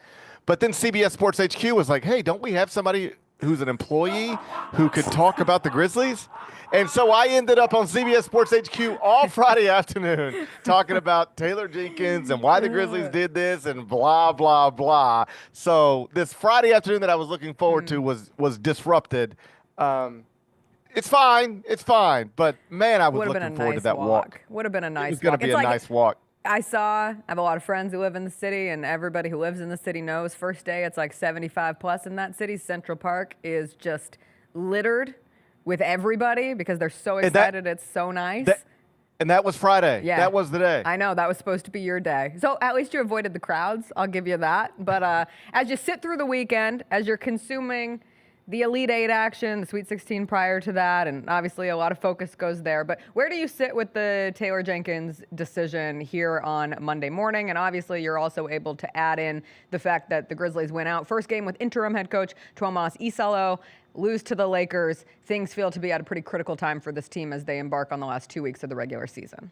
But then CBS Sports HQ was like, hey, don't we have somebody who's an employee who could talk about the Grizzlies? And so I ended up on CBS Sports HQ all Friday afternoon talking about Taylor Jenkins and why the Grizzlies did this and blah, blah, blah. So this Friday afternoon that I was looking forward to was disrupted. It's fine. It's fine. But, man, I was looking forward to that walk. Would have been a nice walk. It was going to be a nice walk. I have a lot of friends who live in the city, and everybody who lives in the city knows first day it's like 75 plus in that city. Central Park is just littered with everybody because they're so excited. It's so nice. And that was Friday. Yeah. That was the day. I know. That was supposed to be your day. So at least you avoided the crowds. I'll give you that. But as you sit through the weekend, as you're consuming the Elite Eight action, the Sweet 16 prior to that, and obviously a lot of focus goes there. But where do you sit with the Taylor Jenkins decision here on Monday morning? And obviously you're also able to add in the fact that the Grizzlies went out first game with interim head coach Tuomas Iisalo, lose to the Lakers. Things feel to be at a pretty critical time for this team as they embark on the last 2 weeks of the regular season.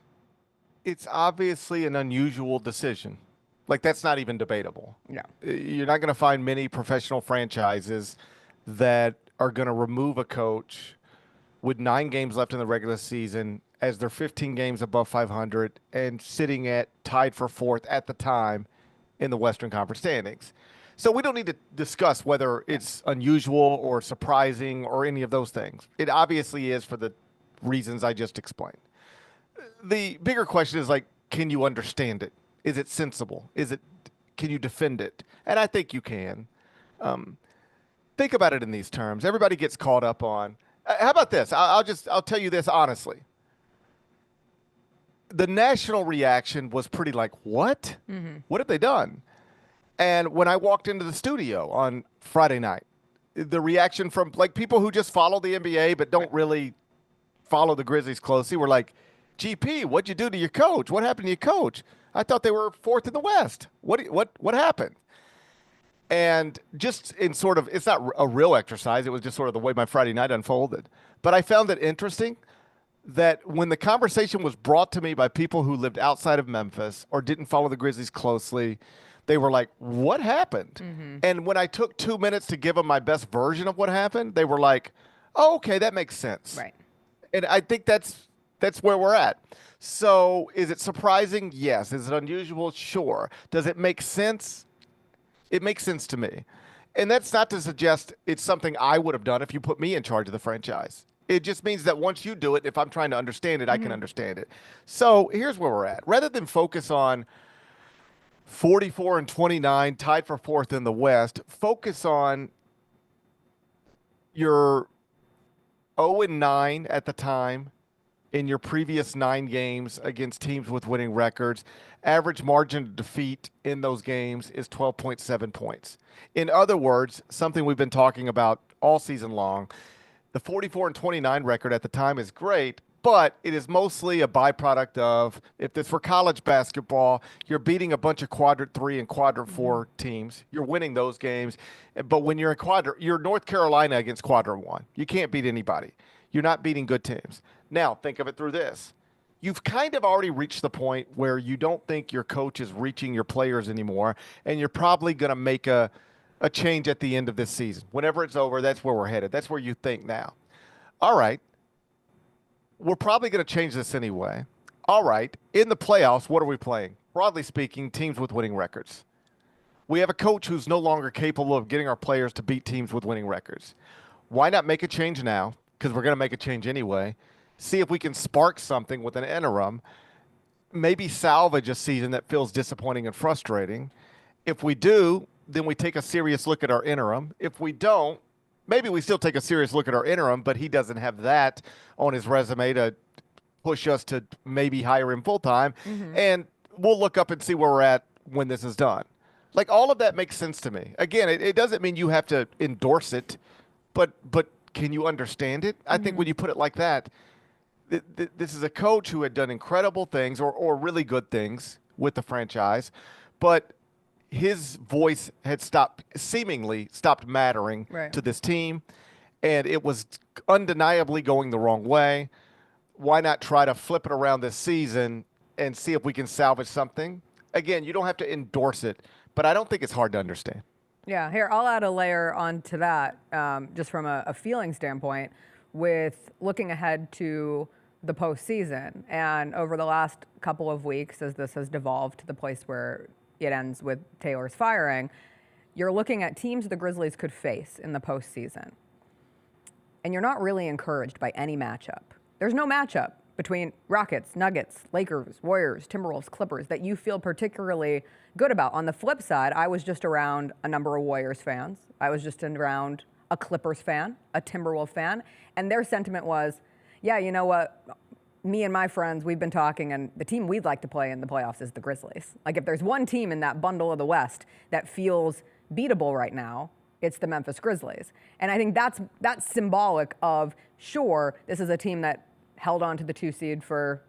It's obviously an unusual decision. Like, that's not even debatable. Yeah. You're not going to find many professional franchises that are going to remove a coach with 9 games left in the regular season as they're 15 games above 500 and sitting at tied for 4th at the time in the Western Conference standings. So we don't need to discuss whether it's unusual or surprising or any of those things. It obviously is for the reasons I just explained. The bigger question is, like, can you understand it? Is it sensible? Can you defend it? And I think you can. Think about it in these terms. Everybody gets caught up on. How about this? I'll tell you this honestly. The national reaction was pretty like, what? What have they done? And when I walked into the studio on Friday night, the reaction from like people who just follow the NBA but don't really follow the Grizzlies closely were like, GP, what'd you do to your coach? What happened to your coach? I thought they were 4th in the West. What happened? And just in sort of, it's not a real exercise. It was just sort of the way my Friday night unfolded. But I found it interesting that when the conversation was brought to me by people who lived outside of Memphis or didn't follow the Grizzlies closely, they were like, what happened? And when I took 2 minutes to give them my best version of what happened, they were like, oh, okay, that makes sense. Right. And I think that's where we're at. So is it surprising? Yes. Is it unusual? Sure. Does it make sense? It makes sense to me. And that's not to suggest it's something I would have done if you put me in charge of the franchise. It just means that once you do it, if I'm trying to understand it, I can understand it. So here's where we're at. Rather than focus on 44 and 29, tied for 4th in the West, focus on your 0 and 9 at the time in your previous 9 games against teams with winning records. Average margin of defeat in those games is 12.7 points. In other words, something we've been talking about all season long, the 44 and 29 record at the time is great, but it is mostly a byproduct of, if this were college basketball, you're beating a bunch of quadrant 3 and quadrant 4 teams. You're winning those games. But when you're in you're North Carolina against quadrant 1. You can't beat anybody. You're not beating good teams. Now, think of it through this. You've kind of already reached the point where you don't think your coach is reaching your players anymore, and you're probably going to make a change at the end of this season. Whenever it's over, that's where we're headed. That's where you think now. All right. We're probably going to change this anyway. All right. In the playoffs, what are we playing? Broadly speaking, teams with winning records. We have a coach who's no longer capable of getting our players to beat teams with winning records. Why not make a change now? Because we're going to make a change anyway. See if we can spark something with an interim, maybe salvage a season that feels disappointing and frustrating. If we do, then we take a serious look at our interim. If we don't, maybe we still take a serious look at our interim, but he doesn't have that on his resume to push us to maybe hire him full time. And we'll look up and see where we're at when this is done. Like, all of that makes sense to me. Again, it doesn't mean you have to endorse it, but can you understand it? I think when you put it like that, this is a coach who had done incredible things or really good things with the franchise, but his voice had seemingly stopped mattering to this team, and it was undeniably going the wrong way. Why not try to flip it around this season and see if we can salvage something? Again, you don't have to endorse it, but I don't think it's hard to understand. Yeah, here, I'll add a layer onto that, just from a feeling standpoint, with looking ahead to the postseason. And over the last couple of weeks, as this has devolved to the place where it ends with Taylor's firing, you're looking at teams the Grizzlies could face in the postseason. And you're not really encouraged by any matchup. There's no matchup between Rockets, Nuggets, Lakers, Warriors, Timberwolves, Clippers that you feel particularly good about. On the flip side, I was just around a number of Warriors fans. I was just around a Clippers fan, a Timberwolves fan, and their sentiment was, yeah, you know what? Me and my friends, we've been talking, and the team we'd like to play in the playoffs is the Grizzlies. Like, if there's one team in that bundle of the West that feels beatable right now, it's the Memphis Grizzlies. And I think that's symbolic of, sure, this is a team that held on to the 2 seed for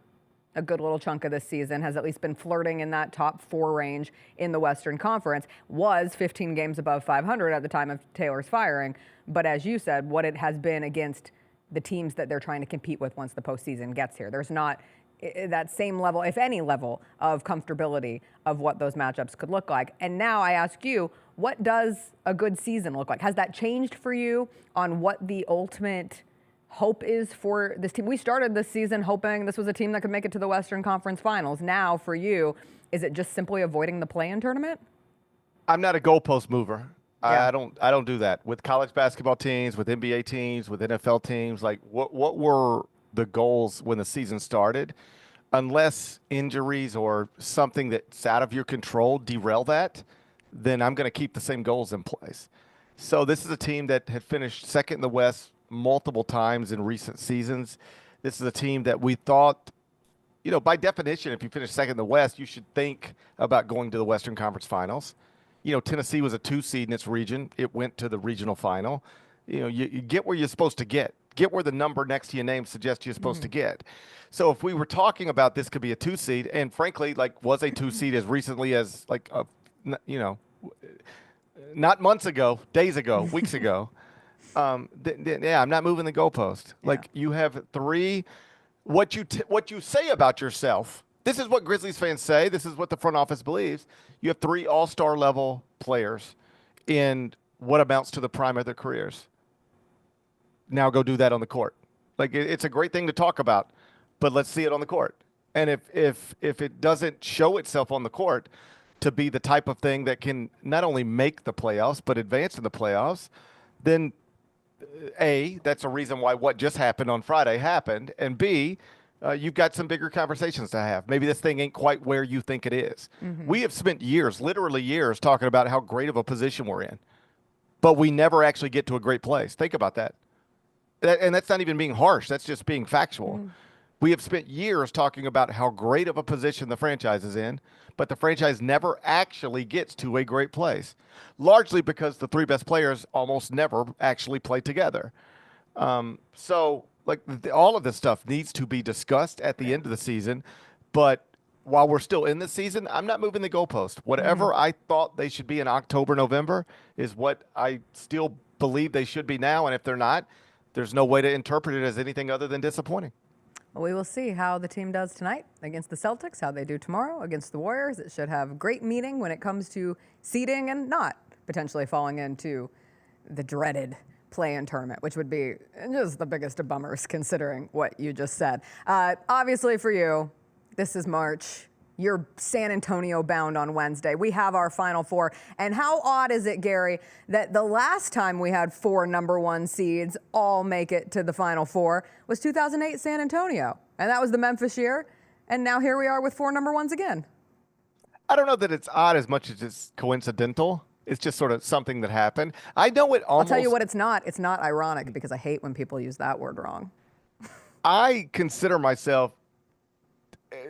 a good little chunk of this season, has at least been flirting in that top 4 range in the Western Conference, was 15 games above 500 at the time of Taylor's firing. But as you said, what it has been against the teams that they're trying to compete with once the postseason gets here. There's not that same level, if any level, of comfortability of what those matchups could look like. And now I ask you, what does a good season look like? Has that changed for you on what the ultimate hope is for this team? We started this season hoping this was a team that could make it to the Western Conference Finals. Now, for you, is it just simply avoiding the play-in tournament? I'm not a goalpost mover. Yeah. I don't do that with college basketball teams, with NBA teams, with NFL teams. Like, what were the goals when the season started? Unless injuries or something that's out of your control derail that, then I'm going to keep the same goals in place. So this is a team that had finished second in the West multiple times in recent seasons. This is a team that we thought, by definition, if you finish second in the West, you should think about going to the Western Conference Finals. Tennessee was a 2 seed in its region. It went to the regional final. You get where you're supposed to get where the number next to your name suggests you're supposed to get. So if we were talking about this could be a 2 seed, and frankly, was a 2 seed as recently as not months ago, days ago, weeks ago, I'm not moving the goalpost. Yeah. Like, you have 3, what you say about yourself. This is what Grizzlies fans say. This is what the front office believes. You have 3 all-star level players in what amounts to the prime of their careers. Now go do that on the court. Like, it's a great thing to talk about, but let's see it on the court. And if it doesn't show itself on the court to be the type of thing that can not only make the playoffs but advance in the playoffs, then A, that's a reason why what just happened on Friday happened, and B, you've got some bigger conversations to have. Maybe this thing ain't quite where you think it is. We have spent years, literally years, talking about how great of a position we're in, but we never actually get to a great place. Think about that. And that's not even being harsh. That's just being factual. We have spent years talking about how great of a position the franchise is in, but the franchise never actually gets to a great place, largely because the 3 best players almost never actually play together. All of this stuff needs to be discussed at the end of the season, but while we're still in the season, I'm not moving the goalpost. Whatever I thought they should be in October, November is what I still believe they should be now, and if they're not, there's no way to interpret it as anything other than disappointing. Well, we will see how the team does tonight against the Celtics, how they do tomorrow against the Warriors. It should have great meaning when it comes to seeding and not potentially falling into the dreaded play-in tournament, which would be just the biggest of bummers considering what you just said. Obviously for you, this is March. You're San Antonio bound on Wednesday. We have our Final Four. And how odd is it, Gary, that the last time we had 4 number 1 seeds all make it to the Final Four was 2008 San Antonio. And that was the Memphis year. And now here we are with 4 number 1s again. I don't know that it's odd as much as it's coincidental. It's just sort of something that happened. I know it almost. I'll tell you what, it's not. It's not ironic because I hate when people use that word wrong. I consider myself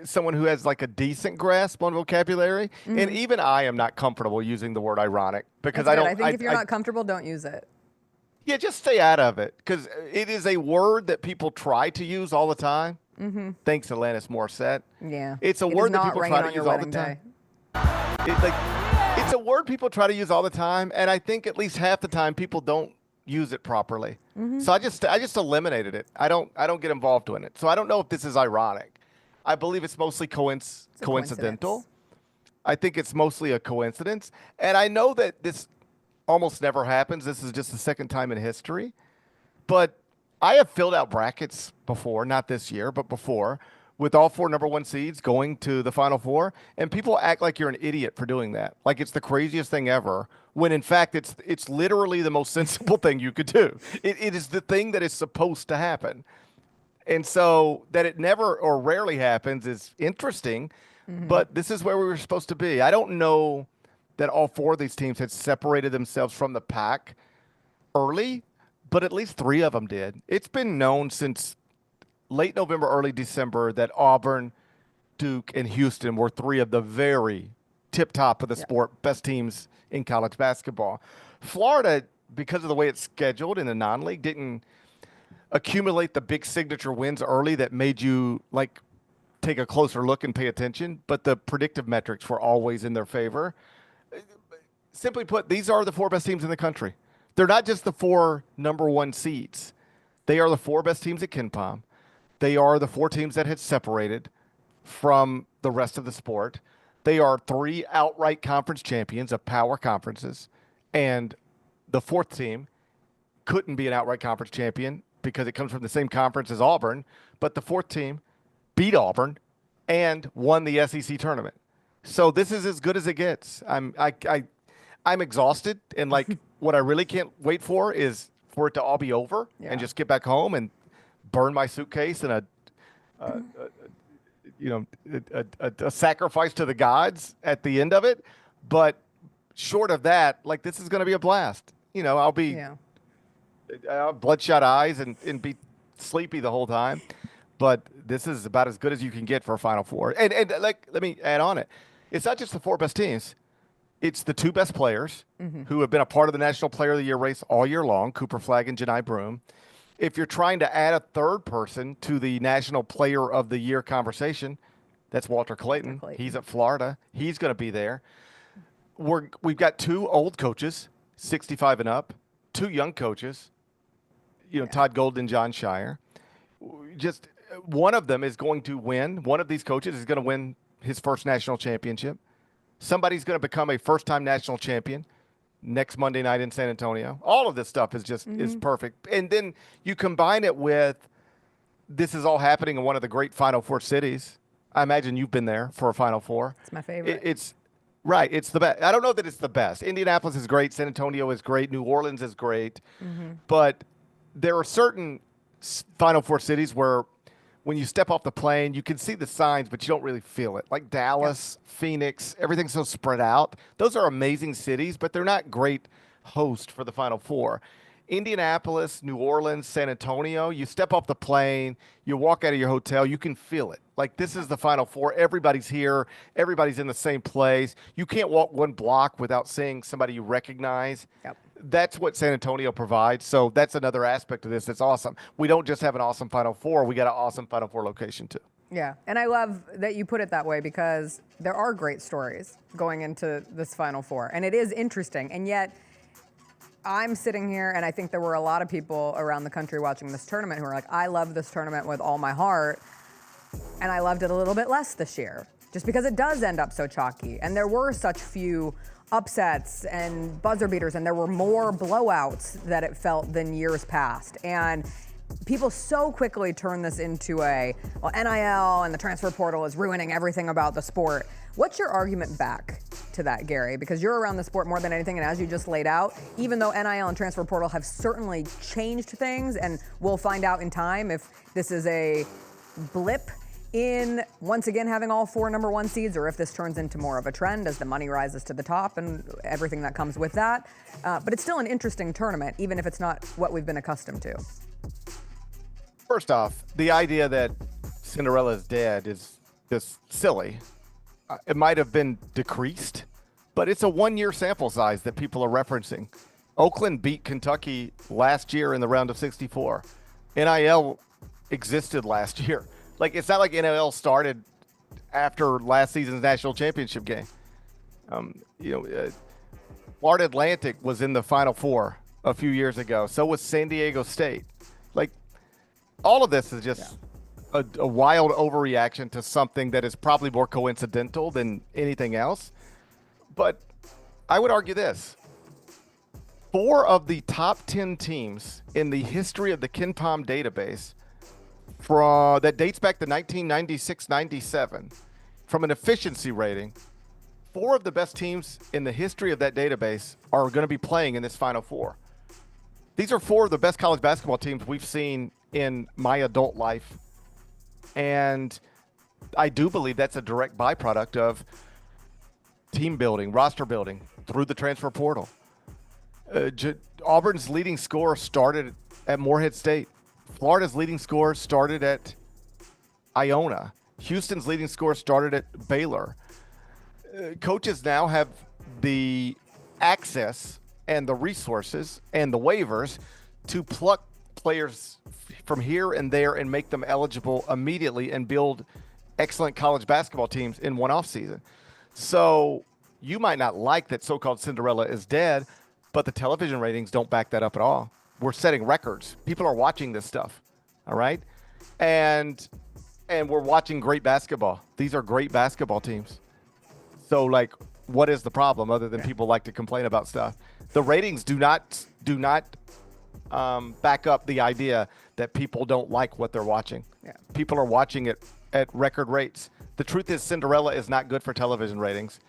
someone who has like a decent grasp on vocabulary, and even I am not comfortable using the word ironic because That's I good. don't. I think if you're not comfortable, don't use it. Yeah, just stay out of it because it is a word that people try to use all the time. Mm-hmm. Thanks, Alanis Morissette. Yeah. It's a word that people try to use all the time. It's a word people try to use all the time, and I think at least half the time people don't use it properly. So I just eliminated it. I don't get involved in it. So I don't know if this is ironic. I believe it's mostly coincidental. I think it's mostly a coincidence, and I know that this almost never happens. This is just the second time in history, but I have filled out brackets before, not this year, but before, with all 4 number 1 seeds going to the Final Four, and people act like you're an idiot for doing that, like it's the craziest thing ever, when in fact it's literally the most sensible thing you could do. It is the thing that is supposed to happen. And so that it never or rarely happens is interesting, but this is where we were supposed to be. I don't know that all 4 of these teams had separated themselves from the pack early, but at least 3 of them did. It's been known since late November, early December that Auburn, Duke, and Houston were 3 of the very tip-top of the sport, best teams in college basketball. Florida, because of the way it's scheduled in the non-league, didn't accumulate the big signature wins early that made you like take a closer look and pay attention, but the predictive metrics were always in their favor. Simply put, these are the 4 best teams in the country. They're not just the 4 number 1 seeds. They are the 4 best teams at KenPom. They are the 4 teams that had separated from the rest of the sport. They are 3 outright conference champions of power conferences. And the 4th team couldn't be an outright conference champion because it comes from the same conference as Auburn. But the 4th team beat Auburn and won the SEC tournament. So this is as good as it gets. I'm exhausted, and like what I really can't wait for is for it to all be over and just get back home and burn my suitcase and a sacrifice to the gods at the end of it. But short of that, like this is going to be a blast. I'll be I'll have bloodshot eyes and be sleepy the whole time. But this is about as good as you can get for a Final Four. And like, let me add on it. It's not just the 4 best teams. It's the 2 best players who have been a part of the National Player of the Year race all year long, Cooper Flagg and Janai Broome. If you're trying to add a 3rd person to the National Player of the Year conversation, that's Walter Clayton. He's at Florida. He's going to be there. We've got 2 old coaches, 65 and up, 2 young coaches, Todd Golden and John Shire. Just one of them is going to win. One of these coaches is going to win his first national championship. Somebody's going to become a first-time national champion next Monday night in San Antonio. All of this stuff is just is perfect. And then you combine it with this is all happening in one of the great Final Four cities. I imagine you've been there for a Final Four. It's my favorite. It's right. It's the best. I don't know that it's the best. Indianapolis is great. San Antonio is great. New Orleans is great. But there are certain Final Four cities where when you step off the plane, you can see the signs, but you don't really feel it. Like Dallas, Phoenix, everything's so spread out. Those are amazing cities, but they're not great hosts for the Final Four. Indianapolis, New Orleans, San Antonio, you step off the plane, you walk out of your hotel, you can feel it. Like this is the Final Four. Everybody's here. Everybody's in the same place. You can't walk 1 block without seeing somebody you recognize. That's what San Antonio provides. So that's another aspect of this that's awesome. We don't just have an awesome Final Four. We got an awesome Final Four location too. Yeah, and I love that you put it that way because there are great stories going into this Final Four. And it is interesting. And yet I'm sitting here, and I think there were a lot of people around the country watching this tournament who are like, I love this tournament with all my heart. And I loved it a little bit less this year, just because it does end up so chalky. And there were such few upsets and buzzer beaters, and there were more blowouts that it felt than years past. And people so quickly turn this into NIL and the transfer portal is ruining everything about the sport. What's your argument back to that, Gary? Because you're around the sport more than anything, and as you just laid out, even though NIL and transfer portal have certainly changed things, and we'll find out in time if this is a blip in once again having all 4 number 1 seeds, or if this turns into more of a trend as the money rises to the top and everything that comes with that. But it's still an interesting tournament, even if it's not what we've been accustomed to. First off, the idea that Cinderella is dead is just silly. It might have been decreased, but it's a 1-year sample size that people are referencing. Oakland beat Kentucky last year in the round of 64. NIL existed last year. Like, it's not like NIL started after last season's national championship game. Florida Atlantic was in the Final Four a few years ago. So was San Diego State. Like, all of this is just a wild overreaction to something that is probably more coincidental than anything else. But I would argue this. 4 of the top 10 teams in the history of the KenPom database that dates back to 1996-97, from an efficiency rating, 4 of the best teams in the history of that database are going to be playing in this Final Four. These are 4 of the best college basketball teams we've seen in my adult life. And I do believe that's a direct byproduct of team building, roster building through the transfer portal. Auburn's leading scorer started at Morehead State. Florida's leading scorer started at Iona. Houston's leading scorer started at Baylor. Coaches now have the access and the resources and the waivers to pluck players from here and there and make them eligible immediately and build excellent college basketball teams in one offseason. So you might not like that so-called Cinderella is dead, but the television ratings don't back that up at all. We're setting records. People are watching this stuff, all right? And we're watching great basketball. These are great basketball teams. So, like, what is the problem other than people like to complain about stuff? The ratings do not back up the idea that people don't like what they're watching. Yeah. People are watching it at record rates. The truth is Cinderella is not good for television ratings.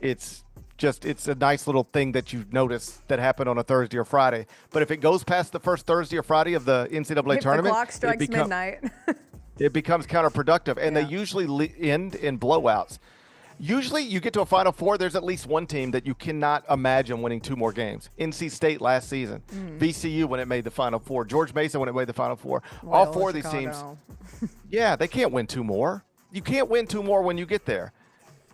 It's a nice little thing that you notice that happened on a Thursday or Friday. But if it goes past the first Thursday or Friday of the NCAA tournament, the clock strikes midnight. It becomes counterproductive, and they usually end in blowouts. Usually you get to a Final Four, there's at least one team that you cannot imagine winning 2 more games. NC State last season, VCU when it made the Final Four, George Mason when it made the Final Four. All 4 of these teams, they can't win 2 more. You can't win 2 more when you get there.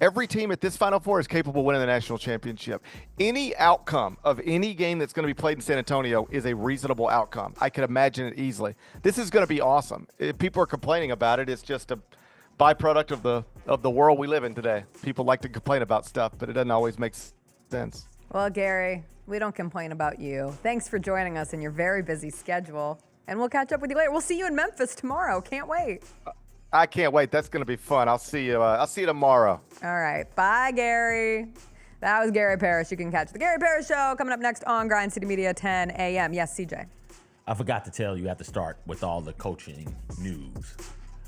Every team at this Final Four is capable of winning the national championship. Any outcome of any game that's going to be played in San Antonio is a reasonable outcome. I can imagine it easily. This is going to be awesome. If people are complaining about it, it's just a byproduct of the world we live in today. People like to complain about stuff, but it doesn't always make sense. Well, Gary, we don't complain about you. Thanks for joining us in your very busy schedule, and we'll catch up with you later. We'll see you in Memphis tomorrow. Can't wait. I can't wait. That's going to be fun. I'll see you tomorrow. All right. Bye, Gary. That was Gary Parrish. You can catch the Gary Parrish Show coming up next on Grind City Media, 10 a.m. Yes, CJ. I forgot to tell you at the start with all the coaching news.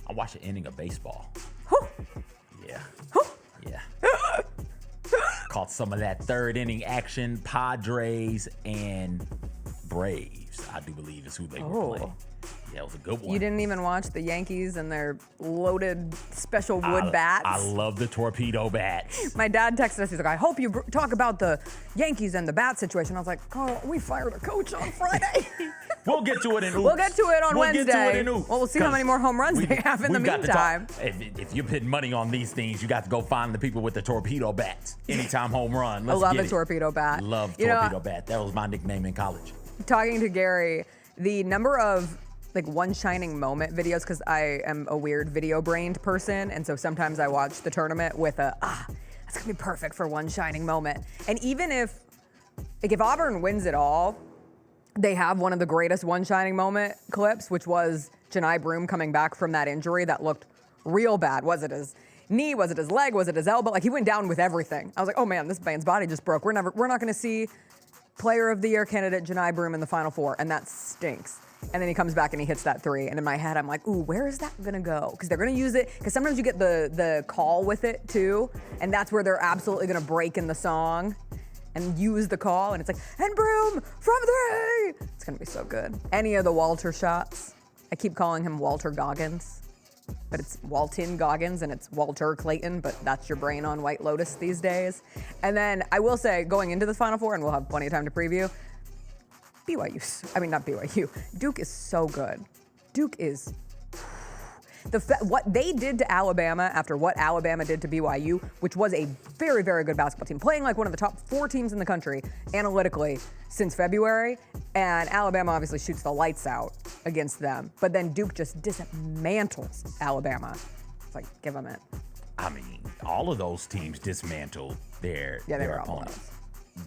I watched an inning of baseball. Whew. Yeah. Yeah. Caught some of that 3rd inning action. Padres and Braves, I do believe, is who they were playing. Yeah, it was a good one. You didn't even watch the Yankees and their loaded special wood bats? I love the torpedo bats. My dad texted us. He's like, I hope you talk about the Yankees and the bat situation. I was like, Carl, we fired a coach on Friday. We'll get to it in Oops. We'll get to it on Wednesday. Get to it in Oops. Well, we'll see how many more home runs they have in the meantime. If you're putting money on these things, you got to go find the people with the torpedo bats. Anytime home run. Let's I love a torpedo bat. Love torpedo bat. That was my nickname in college. Talking to Gary, the number of one shining moment videos, because I am a weird video brained person, and so sometimes I watch the tournament with that's gonna be perfect for one shining moment. And even if Auburn wins it all, they have one of the greatest one shining moment clips, which was Janai Broome coming back from that injury that looked real bad. Was it his knee? Was it his leg? Was it his elbow? Like, he went down with everything. I was like, oh man, this man's body just broke. We're not gonna see Player of the Year candidate Janai Broome in the Final Four, and that stinks. And then he comes back and he hits that 3. And in my head, I'm like, ooh, where is that gonna go? Because they're gonna use it, because sometimes you get the call with it too, and that's where they're absolutely gonna break in the song and use the call, and it's like, and Broome from 3! It's gonna be so good. Any of the Walter shots. I keep calling him Walter Goggins. but it's Walton Goggins and it's Walter Clayton, but that's your brain on White Lotus these days. And then I will say, going into this Final Four, and we'll have plenty of time to preview, not BYU, Duke is so good. Duke is... what they did to Alabama after what Alabama did to BYU, which was a very, very good basketball team, playing like one of the top 4 teams in the country analytically since February, and Alabama obviously shoots the lights out against them, but then Duke just dismantles Alabama. It's like, give them it. I mean, all of those teams dismantled their opponents.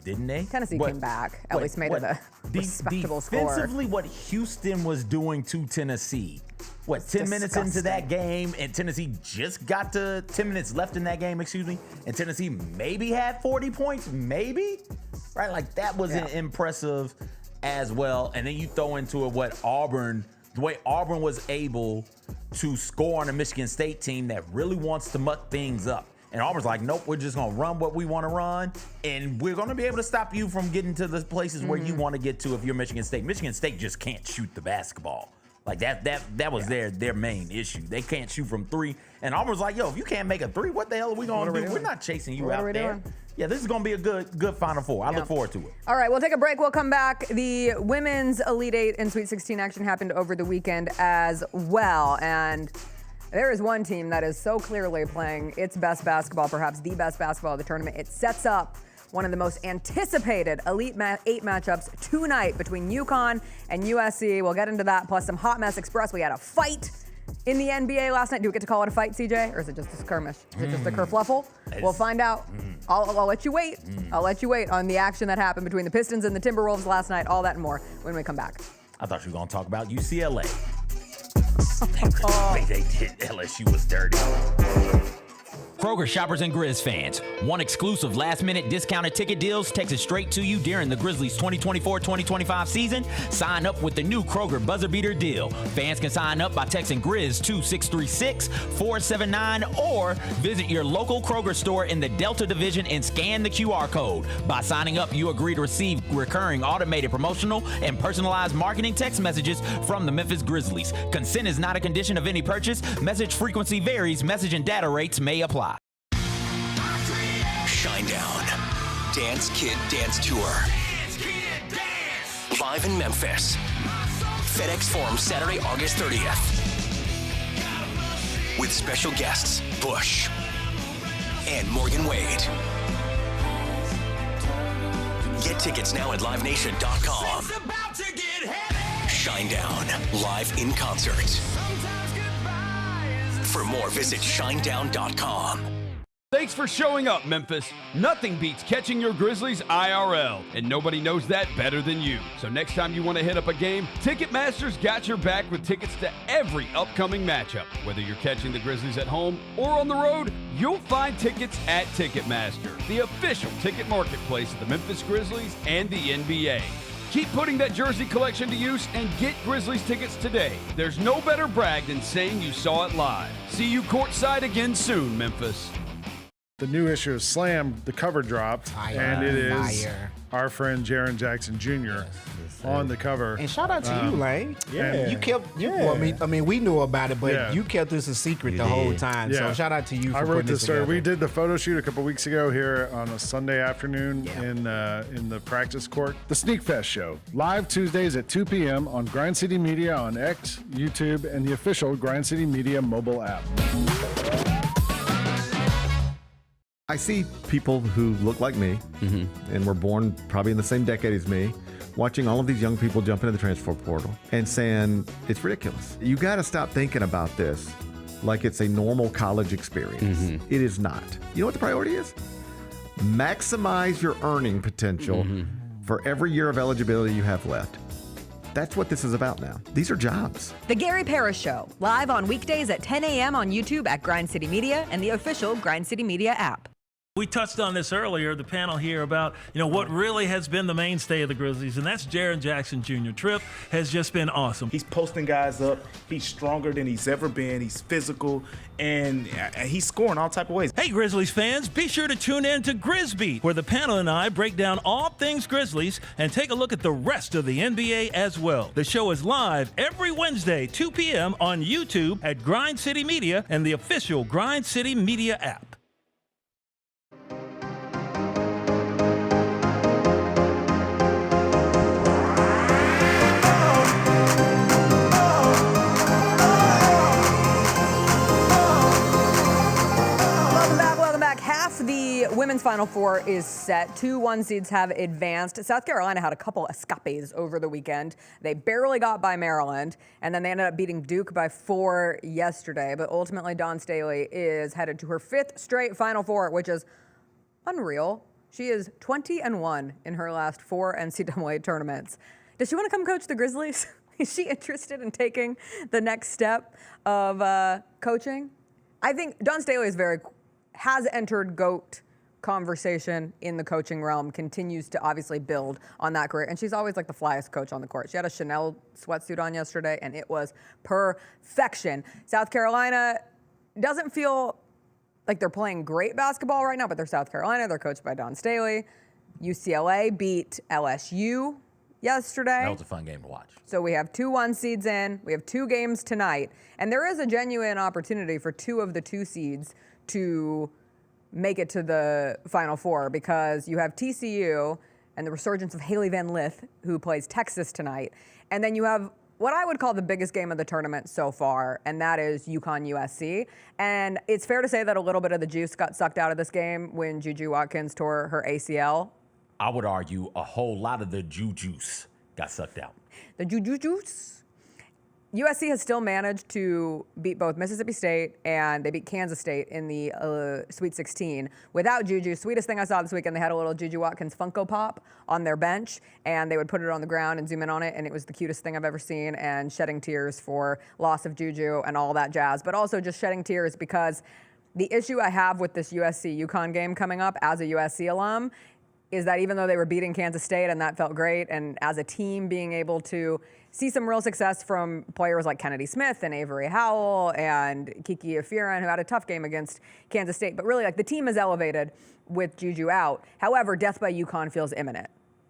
Didn't they? Tennessee came back, at least made it a respectable score. Defensively, what Houston was doing to Tennessee, 10 minutes into that game, and Tennessee just got to 10 minutes left in that game, and Tennessee maybe had 40 points, maybe? Right? Like, that was impressive as well. And then you throw into it the way Auburn was able to score on a Michigan State team that really wants to muck things up. And Auburn's like, nope, we're just going to run what we want to run, and we're going to be able to stop you from getting to the places where you want to get to if you're Michigan State. Michigan State just can't shoot the basketball. Like, that was their main issue. They can't shoot from 3. And Auburn's like, yo, if you can't make a 3, what the hell are we going to do? We're not chasing you out there. Yeah, this is going to be a good Final Four. I look forward to it. All right, we'll take a break. We'll come back. The women's Elite 8 and Sweet 16 action happened over the weekend as well. And there is one team that is so clearly playing its best basketball, perhaps the best basketball of the tournament. It sets up one of the most anticipated Elite 8 matchups tonight between UConn and USC. We'll get into that, plus some Hot Mess Express. We had a fight in the NBA last night. Do we get to call it a fight, CJ? Or is it just a skirmish? Is it just a kerfluffle? We'll find out. I'll let you wait. I'll let you wait on the action that happened between the Pistons and the Timberwolves last night. All that and more when we come back. I thought you were going to talk about UCLA. They did. LSU was dirty. Kroger shoppers and Grizz fans, one exclusive last-minute discounted ticket deals texted straight to you during the Grizzlies 2024-2025 season. Sign up with the new Kroger Buzzer Beater deal. Fans can sign up by texting Grizz to 636-479 or visit your local Kroger store in the Delta Division and scan the QR code. By signing up, you agree to receive recurring automated promotional and personalized marketing text messages from the Memphis Grizzlies. Consent is not a condition of any purchase. Message frequency varies. Message and data rates may apply. Shinedown. Dance Kid Dance Tour. Live in Memphis. FedEx Forum, Saturday, August 30th. With special guests, Bush and Morgan Wade. Get tickets now at livenation.com. Shinedown, live in concert. For more, visit shinedown.com. Thanks for showing up, Memphis. Nothing beats catching your Grizzlies IRL, and nobody knows that better than you. So next time you want to hit up a game, Ticketmaster's got your back with tickets to every upcoming matchup. Whether you're catching the Grizzlies at home or on the road, you'll find tickets at Ticketmaster, the official ticket marketplace of the Memphis Grizzlies and the NBA. Keep putting that jersey collection to use and get Grizzlies tickets today. There's no better brag than saying you saw it live. See you courtside again soon, Memphis. The new issue of Slam, the cover dropped, and it is our friend Jaren Jackson Jr. on the cover. And shout out to you, Lane. Yeah. You kept, well, I mean, we knew about it, but you kept this a secret the whole time. So shout out to you for putting this together. We did the photo shoot a couple weeks ago here on a Sunday afternoon in the practice court. The Sneak Fest show, live Tuesdays at 2 p.m. on Grind City Media on X, YouTube, and the official Grind City Media mobile app. I see people who look like me and were born probably in the same decade as me, watching all of these young people jump into the transfer portal and saying, it's ridiculous. You got to stop thinking about this like it's a normal college experience. It is not. You know what the priority is? Maximize your earning potential for every year of eligibility you have left. That's what this is about now. These are jobs. The Gary Parrish Show, live on weekdays at 10 a.m. on YouTube at Grind City Media and the official Grind City Media app. We touched on this earlier, the panel here, about what really has been the mainstay of the Grizzlies, and that's Jaren Jackson Jr. Trip has just been awesome. He's posting guys up. He's stronger than he's ever been. He's physical, and he's scoring all type of ways. Hey, Grizzlies fans, be sure to tune in to Grizz, where the panel and I break down all things Grizzlies and take a look at the rest of the NBA as well. The show is live every Wednesday, 2 p.m. on YouTube at Grind City Media and the official Grind City Media app. Half the women's Final Four is set. 2 1 seeds have advanced. South Carolina had a couple escapes over the weekend. They barely got by Maryland, and then they ended up beating Duke by 4 yesterday. But ultimately, Dawn Staley is headed to her 5th straight Final Four, which is unreal. She is 20-1 in her last 4 NCAA tournaments. Does she want to come coach the Grizzlies? Is she interested in taking the next step of coaching? I think Dawn Staley has entered GOAT conversation in the coaching realm, continues to obviously build on that career. And she's always like the flyest coach on the court. She had a Chanel sweatsuit on yesterday, and it was perfection. South Carolina doesn't feel like they're playing great basketball right now, but they're South Carolina. They're coached by Dawn Staley. UCLA beat LSU yesterday. That was a fun game to watch. So we have 2 1 seeds in. We have 2 games tonight. And there is a genuine opportunity for 2 of the 2 seeds to make it to the Final Four, because you have TCU and the resurgence of Hailey Van Lith, who plays Texas tonight. And then you have what I would call the biggest game of the tournament so far, and that is UConn-USC. And it's fair to say that a little bit of the juice got sucked out of this game when Juju Watkins tore her ACL. I would argue a whole lot of the juice got sucked out. The juice. USC has still managed to beat both Mississippi State and they beat Kansas State in the Sweet 16 without Juju. Sweetest thing I saw this weekend, they had a little Juju Watkins Funko Pop on their bench, and they would put it on the ground and zoom in on it, and it was the cutest thing I've ever seen, and shedding tears for loss of Juju and all that jazz, but also just shedding tears because the issue I have with this USC-UConn game coming up as a USC alum is that even though they were beating Kansas State and that felt great, and as a team being able to see some real success from players like Kennedy Smith and Avery Howell and Kiki Afiran, who had a tough game against Kansas State, but really like the team is elevated with Juju out. However, death by UConn feels imminent.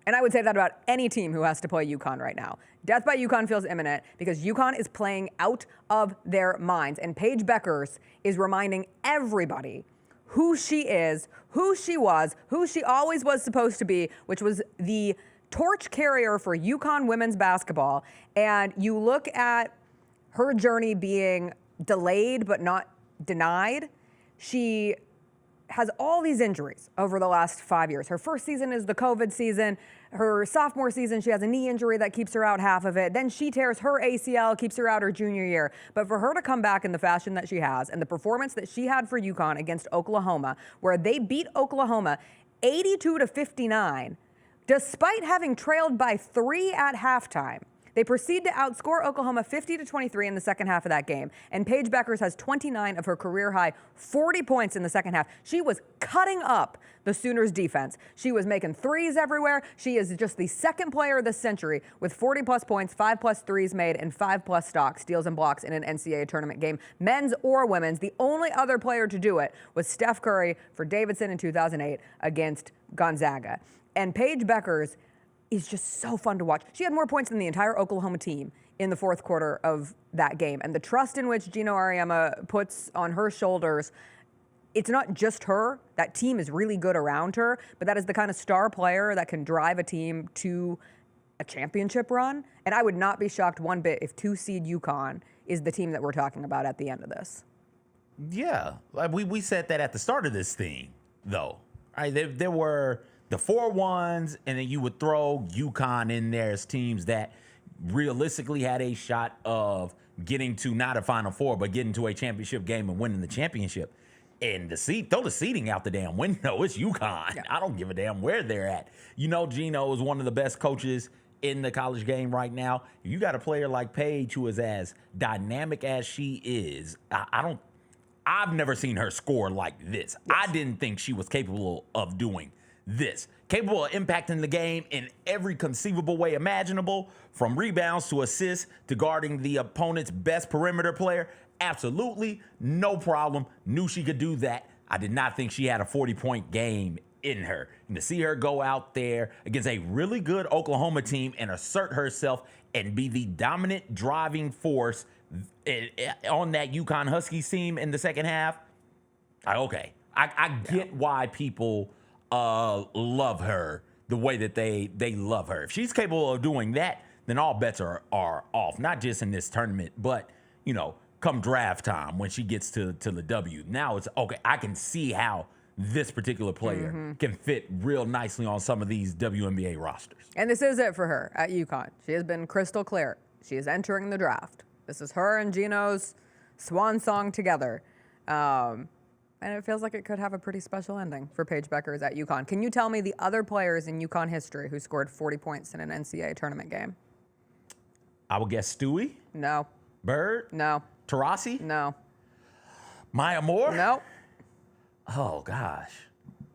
And I would say that about any team who has to play UConn right now. Death by UConn feels imminent because UConn is playing out of their minds. And Paige Bueckers is reminding everybody who she is, who she was, who she always was supposed to be, which was the torch carrier for UConn women's basketball. And you look at her journey being delayed but not denied. She has all these injuries over the last 5 years. Her first season is the COVID season. Her sophomore season, she has a knee injury that keeps her out half of it. Then she tears her ACL, keeps her out her junior year. But for her to come back in the fashion that she has and the performance that she had for UConn against Oklahoma, where they beat Oklahoma 82-59, despite having trailed by 3 at halftime, they proceed to outscore Oklahoma 50-23 in the second half of that game. And Paige Bueckers has 29 of her career high 40 points in the second half. She was cutting up the Sooners defense. She was making threes everywhere. She is just the second player this century with 40+ points, 5+ threes made, and 5+ stocks, steals, and blocks in an NCAA tournament game, men's or women's. The only other player to do it was Steph Curry for Davidson in 2008 against Gonzaga. And Paige Bueckers is just so fun to watch. She had more points than the entire Oklahoma team in the fourth quarter of that game. And the trust in which Gino Auriemma puts on her shoulders, it's not just her. That team is really good around her, but that is the kind of star player that can drive a team to a championship run. And I would not be shocked one bit if 2-seed UConn is the team that we're talking about at the end of this. Yeah, like we said that at the start of this thing, though. Right, there were the 4-1s, and then you would throw UConn in there as teams that realistically had a shot of getting to not a Final Four, but getting to a championship game and winning the championship. And throw the seeding out the damn window. It's UConn. Yeah. I don't give a damn where they're at. You know, Gino is one of the best coaches in the college game right now. You got a player like Paige who is as dynamic as she is. I've never seen her score like this. I didn't think she was capable of doing this. Capable of impacting the game in every conceivable way imaginable, from rebounds to assists to guarding the opponent's best perimeter player. Absolutely, no problem. Knew she could do that. I did not think she had a 40-point game in her. And to see her go out there against a really good Oklahoma team and assert herself and be the dominant driving force on that UConn Huskies team in the second half, I get why people love her the way that they love her. If she's capable of doing that, then all bets are off, not just in this tournament, but, come draft time when she gets to the W. Now it's, okay, I can see how this particular player can fit real nicely on some of these WNBA rosters. And this is it for her at UConn. She has been crystal clear. She is entering the draft. This is her and Gino's swan song together. And it feels like it could have a pretty special ending for Paige Bueckers at UConn. Can you tell me the other players in UConn history who scored 40 points in an NCAA tournament game? I would guess Stewie? No. Bird? No. Taurasi? No. Maya Moore? Nope. Oh, gosh.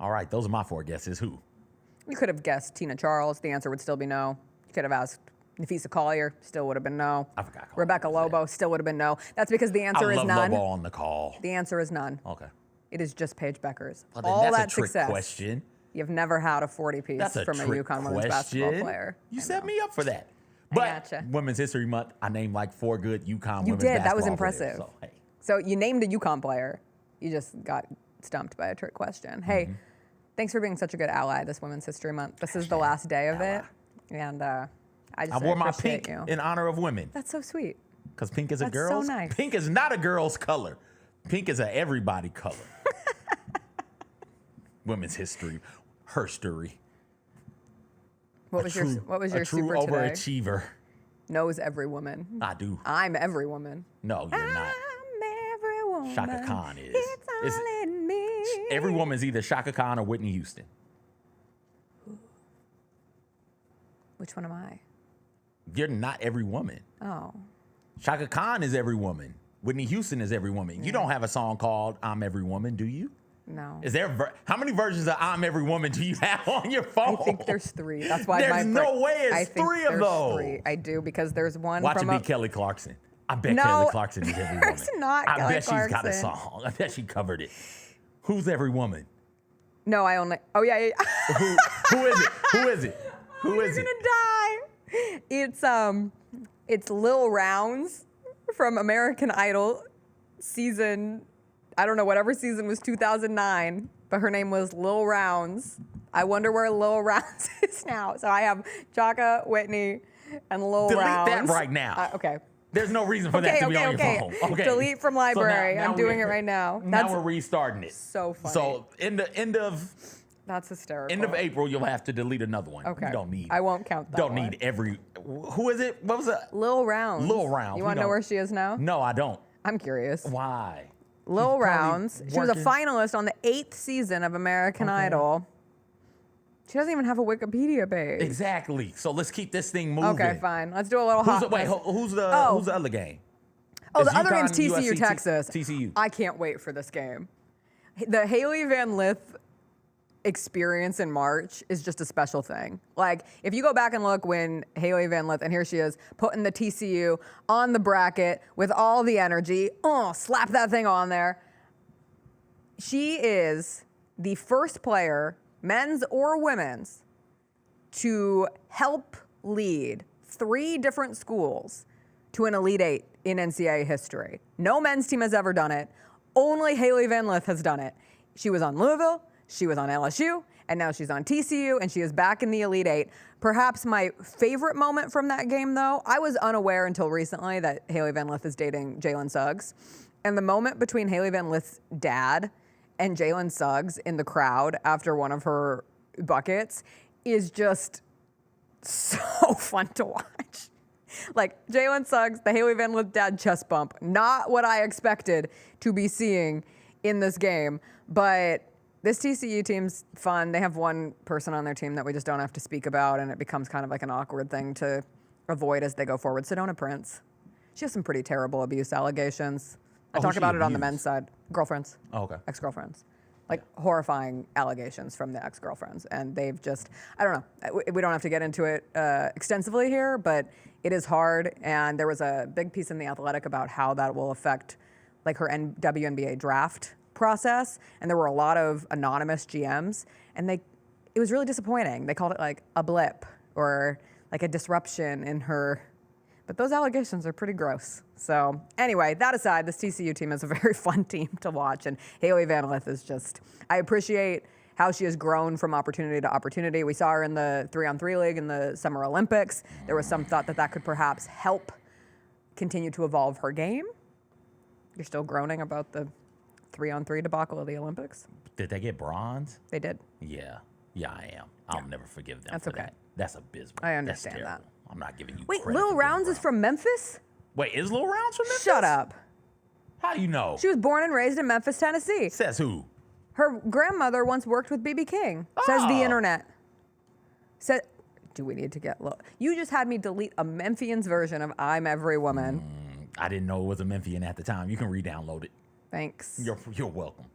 All right, those are my 4 guesses. Who? You could have guessed Tina Charles. The answer would still be no. You could have asked Nafisa Collier. Still would have been no. I forgot. Rebecca Lobo. Still would have been no. That's because the answer is none. I love Lobo on the call. The answer is none. Okay. It is just Paige Bueckers. Well, then all that's that a trick success. question. You've never had a 40-piece from a UConn women's basketball player. You set me up for that. But Women's History Month, I named like 4 good UConn women's basketball players. You did. That was impressive. So, hey. So you named a UConn player. You just got stumped by a trick question. Hey, thanks for being such a good ally this Women's History Month. This is the last day of it. And I wore my appreciate pink you. in honor of women. That's so sweet. Because pink is a That's girl's. so nice. Pink is not a girl's color. Pink is a everybody color. Women's history, herstory. What was your true super today? overachiever. Knows every woman. I do. I'm every woman. No, you're not. I'm every woman. Shaka Khan is. It's all in me. Every woman's either Shaka Khan or Whitney Houston. Which one am I? You're not every woman. Oh. Shaka Khan is every woman. Whitney Houston is every woman. You don't have a song called I'm Every Woman, do you? No. Is there how many versions of I'm Every Woman do you have on your phone? I think there's 3. That's why there's no way it's 3 of those. 3. I do, because there's one Watch from it be Kelly Clarkson. I bet No, Kelly Clarkson is every woman. it's not I Kelly bet she's got a Clarkson. song. I bet she covered it. Who's every woman? No, I only. Oh yeah. Who is it? Who is it? Who is You're it? gonna die. It's Lil Rounds from American Idol season. I don't know, whatever season was 2009, but her name was Lil Rounds. I wonder where Lil Rounds is now. So I have Chaka, Whitney, and Lil Rounds. Delete that right now. Okay. There's no reason for that to be on your phone. Okay. Delete from library. So now I'm doing it right now. Now we're restarting it. So funny. So end of That's hysterical. end of April, you'll have to delete another one. Okay. You don't need. I won't count that. Don't one. need every. Who is it? What was it? Lil Rounds. Lil Rounds. You We want to know don't- where she is now? No, I don't. I'm curious. Why? Lil She's probably Rounds. She was a working. finalist on the 8th season of American Idol. She doesn't even have a Wikipedia page. Exactly. So let's keep this thing moving. Okay, fine. Let's do a little hot. Who's the other game? Oh, It's the other game's UConn, TCU, USC, Texas. TCU. I can't wait for this game. The Hailey Van Lith experience in March is just a special thing. Like, if you go back and look when Hailey Van Lith, and here she is, putting the TCU on the bracket with all the energy, slap that thing on there. She is the first player, men's or women's, to help lead 3 different schools to an Elite 8 in NCAA history. No men's team has ever done it. Only Hailey Van Lith has done it. She was on Louisville, she was on LSU, and now she's on TCU, and she is back in the Elite 8. Perhaps my favorite moment from that game, though, I was unaware until recently that Hailey Van Lith is dating Jalen Suggs. And the moment between Hailey Van Lith's dad and Jalen Suggs in the crowd after one of her buckets is just so fun to watch. Like, Jalen Suggs, the Hailey Van Lith dad chest bump, not what I expected to be seeing in this game. But this TCU team's fun. They have one person on their team that we just don't have to speak about, and it becomes kind of like an awkward thing to avoid as they go forward. Sedona Prince. She has some pretty terrible abuse allegations. I talk about it on the men's side. Girlfriends. Oh, okay. Ex-girlfriends. Like horrifying allegations from the ex-girlfriends. And they've just, I don't know. We don't have to get into it extensively here, but it is hard. And there was a big piece in The Athletic about how that will affect like her WNBA draft process. And there were a lot of anonymous GMs. And it was really disappointing. They called it like a blip or like a disruption in her. But those allegations are pretty gross. So anyway, that aside, this TCU team is a very fun team to watch. And Hailey Van Lith is just, I appreciate how she has grown from opportunity to opportunity. We saw her in the 3-on-3 league in the Summer Olympics. There was some thought that that could perhaps help continue to evolve her game. You're still groaning about the 3-on-3 debacle of the Olympics? Did they get bronze? They did. Yeah. Yeah, I am. I'll never forgive them That's for okay. that. That's abysmal. I understand That's that. terrible. I'm not giving you Wait, credit. Lil Rounds is from Memphis? Wait, is Lil Rounds from Memphis? Shut up. How do you know? She was born and raised in Memphis, Tennessee. Says who? Her grandmother once worked with B.B. King. Says the internet. Do we need to get low? You just had me delete a Memphian's version of I'm Every Woman. I didn't know it was a Memphian at the time. You can re-download it. Thanks. You're welcome.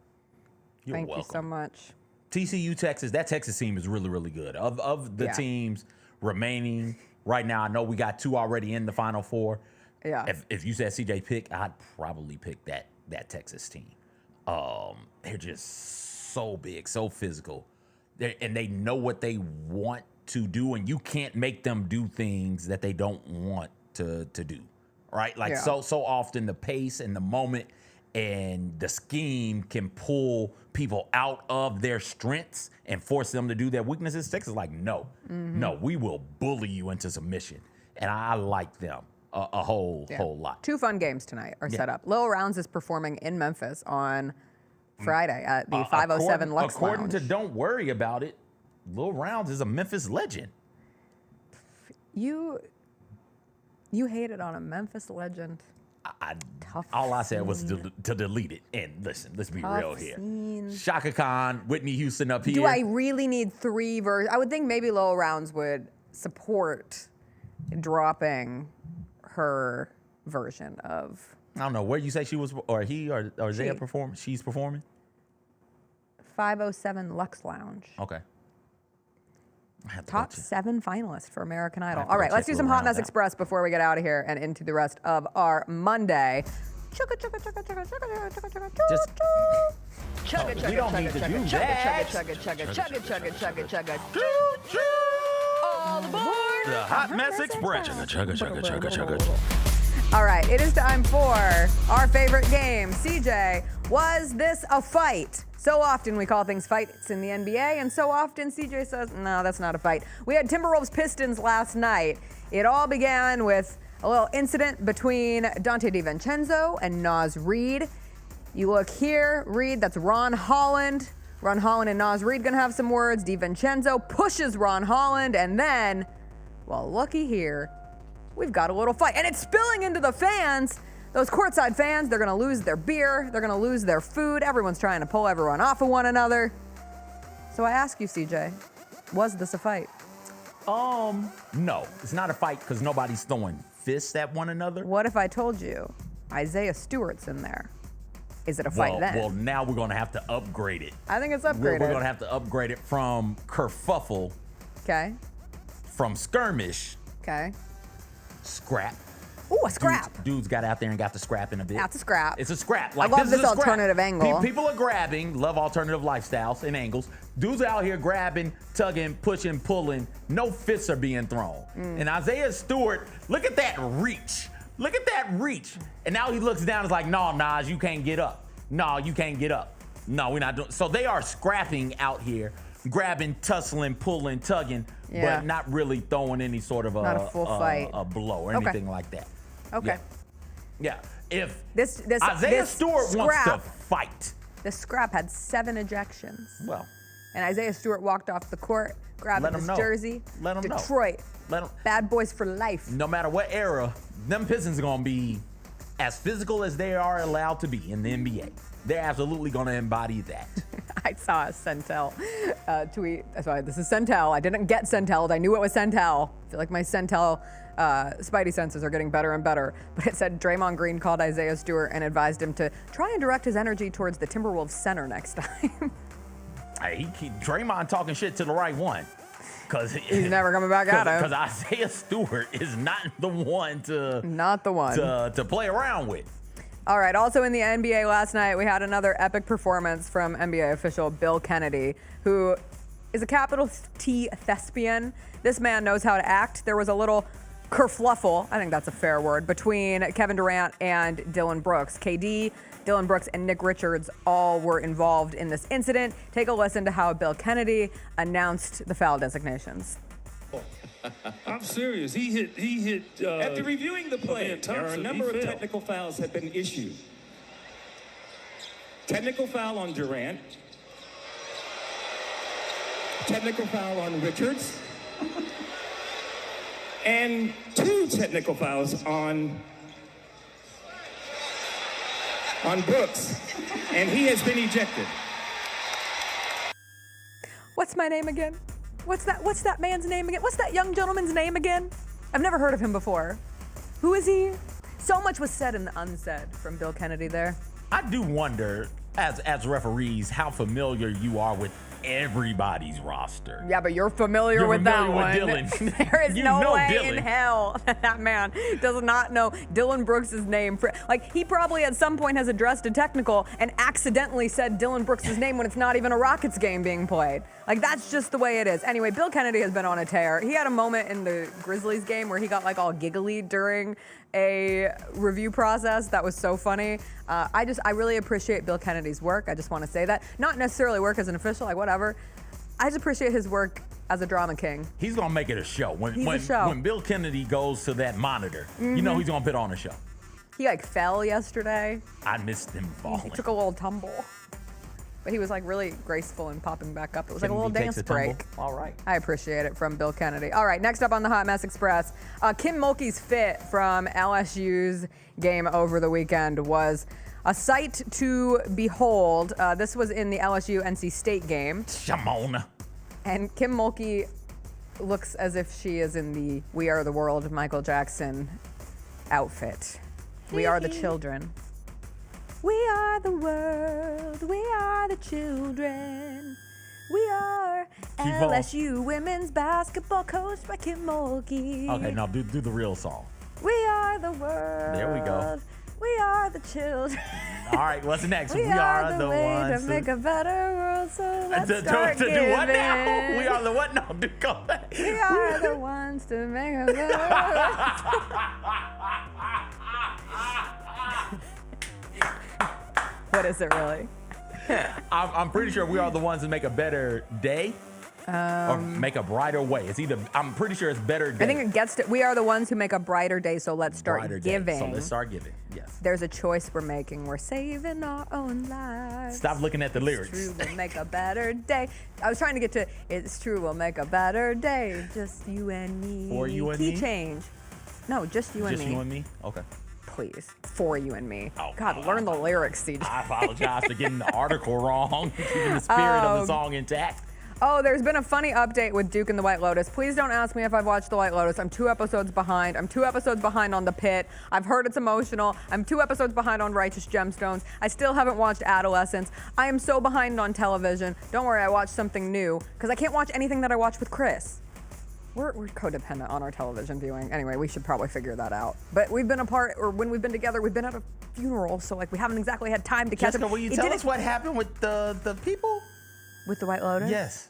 You're Thank welcome. you so much. TCU, Texas, that Texas team is really, really good. Of the teams remaining right now, I know we got 2 already in the Final Four. Yeah. If you said CJ pick, I'd probably pick that Texas team. They're just so big, so physical. And they know what they want to do, and you can't make them do things that they don't want to do. Right? Like so often the pace and the moment and the scheme can pull people out of their strengths and force them to do their weaknesses. Texas is like, no, we will bully you into submission. And I like them a whole lot. 2 fun games tonight are set up. Lil Rounds is performing in Memphis on Friday at the 507 Lux According Lounge. to Don't Worry About It, Lil Rounds is a Memphis legend. You hated on a Memphis legend. All I said was to delete it. And listen, let's be Tough real here. scene. Shaka Khan, Whitney Houston up here. Do I really need 3 versions? I would think maybe Lil Rounds would support dropping her version of. I don't know. Where you say she was, or he, or they performing? She's performing? 507 Lux Lounge. Okay. Top 7 finalists for American Idol. All right, let's do some Hot Mess Express before we get out of here and into the rest of our Monday. We don't need to do that. All aboard. The Hot Mess Express. All right, it is time for our favorite game. CJ, was this a fight? So often we call things fights in the NBA, and so often CJ says, no, that's not a fight. We had Timberwolves Pistons last night. It all began with a little incident between Dante DiVincenzo and Naz Reid. You look here, Reid, that's Ron Holland. Ron Holland and Naz Reid gonna have some words. DiVincenzo pushes Ron Holland, and then, well, looky here, we've got a little fight. And it's spilling into the fans. Those courtside fans, they're gonna lose their beer, they're gonna lose their food. Everyone's trying to pull everyone off of one another. So I ask you, CJ, was this a fight? No, it's not a fight because nobody's throwing fists at one another. What if I told you Isaiah Stewart's in there? Is it a fight then? Well, now we're gonna have to upgrade it. I think it's upgraded. We're gonna have to upgrade it from kerfuffle, Okay. from skirmish, Okay. scrap. Ooh, a scrap. Dudes got out there and got the scrap in a bit. That's a scrap. It's a scrap. I love is this a scrap. alternative angle. People are grabbing, love alternative lifestyles and angles. Dudes are out here grabbing, tugging, pushing, pulling. No fists are being thrown. And Isaiah Stewart, look at that reach. Look at that reach. And now he looks down and is like, no, Nas, you can't get up. No, you can't get up. No, we're not doing. So they are scrapping out here, grabbing, tussling, pulling, tugging, but not really throwing any sort of Not a full fight. a blow or anything like that. Okay. Yeah. If This Isaiah Stewart wants to scrap, fight. the scrap had 7 ejections. Well, And Isaiah Stewart walked off the court, grabbed Let him his know. jersey. Let him know. Detroit. Let him. Bad boys for life. No matter what era, them Pistons are gonna be as physical as they are allowed to be in the NBA. They're absolutely gonna embody that. I saw a Centel tweet. Sorry, this is Centel. I didn't get Centelled. I knew it was Centel. I feel like my Centel Spidey senses are getting better and better. But it said Draymond Green called Isaiah Stewart and advised him to try and direct his energy towards the Timberwolves center next time. Hey, Draymond talking shit to the right one. Cause he's never coming back at him. Because Isaiah Stewart is not the one to play around with. All right. Also in the NBA last night, we had another epic performance from NBA official Bill Kennedy, who is a capital T thespian. This man knows how to act. There was a little kerfluffle, I think that's a fair word, between Kevin Durant and Dillon Brooks. KD, Dillon Brooks, and Nick Richards all were involved in this incident. Take a listen to how Bill Kennedy announced the foul designations. I'm serious. He hit. After reviewing the play, there are a number of technical fouls have been issued. Technical foul on Durant. Technical foul on Richards. And 2 technical fouls on Brooks. And he has been ejected. What's my name again? What's that man's name again? What's that young gentleman's name again? I've never heard of him before. Who is he? So much was said and unsaid from Bill Kennedy there. I do wonder, as referees, how familiar you are with everybody's roster. Yeah, but you're familiar with that one. Dillon. There is no way Dillon. in hell that man does not know Dillon Brooks' name. Like, he probably at some point has addressed a technical and accidentally said Dillon Brooks' name when it's not even a Rockets game being played. Like, that's just the way it is. Anyway, Bill Kennedy has been on a tear. He had a moment in the Grizzlies game where he got like all giggly during a review process. That was so funny. I really appreciate Bill Kennedy's work. I just want to say that. Not necessarily work as an official, like whatever. I just appreciate his work as a drama king. He's gonna make it a show. When Bill Kennedy goes to that monitor, you know he's gonna put on a show. He like fell yesterday. I missed him falling. He took a little tumble. But he was like really graceful and popping back up. It was like a little dance break. All right. I appreciate it from Bill Kennedy. All right, next up on the Hot Mess Express, Kim Mulkey's fit from LSU's game over the weekend was a sight to behold. This was in the LSU-NC State game. Shimona. And Kim Mulkey looks as if she is in the We Are the World Michael Jackson outfit. We are the children. We are the world, we are the children. We are LSU women's basketball coached by Kim Mulkey. Okay, now do the real song. We are the world. There we go. We are the children. All right, what's next? We are the way ones to make a better world, so let's start to giving. Do what now? We are the what? No, go back. We are the ones to make a better world. What is it really? I'm pretty sure we are the ones that make a better day or make a brighter way. It's either, I'm pretty sure it's better day. I think it gets to, we are the ones who make a brighter day, so let's start brighter giving. Day. So let's start giving, yes. There's a choice we're making. We're saving our own lives. Stop looking at the lyrics. It's true, we'll make a better day. I was trying to get to, it's true, we'll make a better day. Just you and me. For you and me? Key change. No, just you and me. Just you and me? Okay. Please, for you and me. Oh, God, learn the lyrics, CJ. I apologize for getting the article wrong, keeping the spirit of the song intact. Oh, there's been a funny update with Duke and the White Lotus. Please don't ask me if I've watched the White Lotus. I'm 2 episodes behind. I'm 2 episodes behind on The Pit. I've heard it's emotional. I'm 2 episodes behind on Righteous Gemstones. I still haven't watched Adolescence. I am so behind on television. Don't worry, I watched something new because I can't watch anything that I watch with Chris. We're codependent on our television viewing. Anyway, we should probably figure that out. But we've been apart, or when we've been together, we've been at a funeral, so like we haven't exactly had time to catch Jessica, up. will you tell us what happened with the people? With the White Lotus? Yes.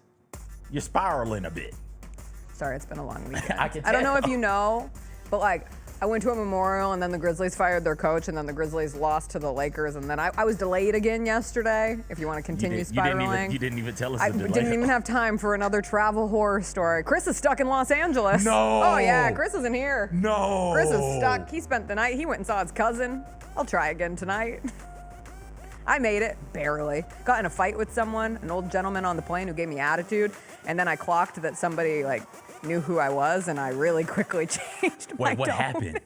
You're spiraling a bit. Sorry, it's been a long weekend. I don't know if you know, but like I went to a memorial and then the Grizzlies fired their coach and then the Grizzlies lost to the Lakers and then I was delayed again yesterday, if you want to continue spiraling. You didn't even tell us I the delay. didn't even have time for another travel horror story. Chris is stuck in Los Angeles. No. Oh yeah, Chris isn't here. No. Chris is stuck. He spent the night. He went and saw his cousin. I'll try again tonight. I made it, barely. Got in a fight with someone, an old gentleman on the plane who gave me attitude, and then I clocked that somebody like knew who I was, and I really quickly changed my Wait, what tone. happened?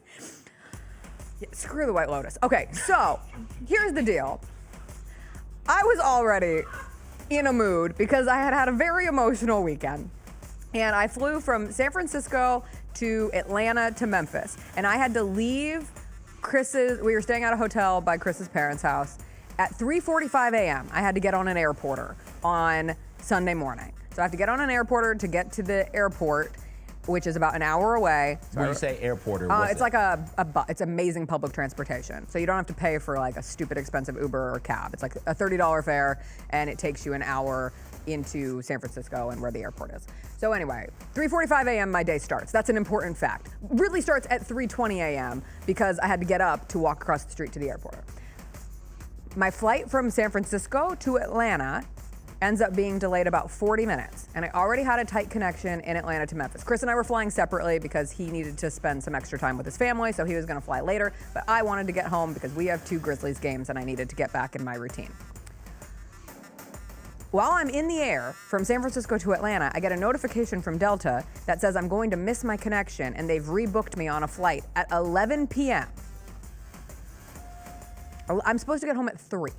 Yeah, screw the White Lotus. Okay, so here's the deal. I was already in a mood because I had had a very emotional weekend. And I flew from San Francisco to Atlanta to Memphis. And I had to leave we were staying at a hotel by Chris's parents' house. At 3:45 a.m., I had to get on an airporter on Sunday morning. So I have to get on an airporter to get to the airport, which is about an hour away. So when you say airporter, it's like it's amazing public transportation. So you don't have to pay for like a stupid expensive Uber or cab. It's like a $30 fare, and it takes you an hour into San Francisco and where the airport is. So anyway, 3:45 a.m. my day starts. That's an important fact. Really starts at 3:20 a.m. because I had to get up to walk across the street to the airport. My flight from San Francisco to Atlanta ends up being delayed about 40 minutes. And I already had a tight connection in Atlanta to Memphis. Chris and I were flying separately because he needed to spend some extra time with his family, so he was gonna fly later. But I wanted to get home because we have 2 Grizzlies games and I needed to get back in my routine. While I'm in the air from San Francisco to Atlanta, I get a notification from Delta that says I'm going to miss my connection and they've rebooked me on a flight at 11 p.m. I'm supposed to get home at 3.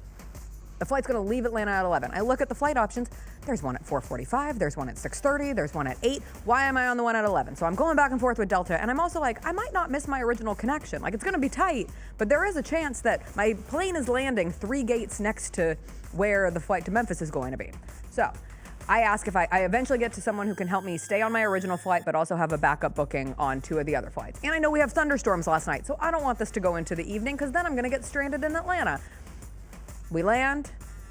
The flight's gonna leave Atlanta at 11. I look at the flight options. There's one at 4:45, there's one at 6:30, there's one at 8. Why am I on the one at 11? So I'm going back and forth with Delta, and I'm also like, I might not miss my original connection. Like, it's gonna be tight, but there is a chance that my plane is landing 3 gates next to where the flight to Memphis is going to be. So I ask if I eventually get to someone who can help me stay on my original flight, but also have a backup booking on 2 of the other flights. And I know we have thunderstorms last night, so I don't want this to go into the evening because then I'm gonna get stranded in Atlanta. We land.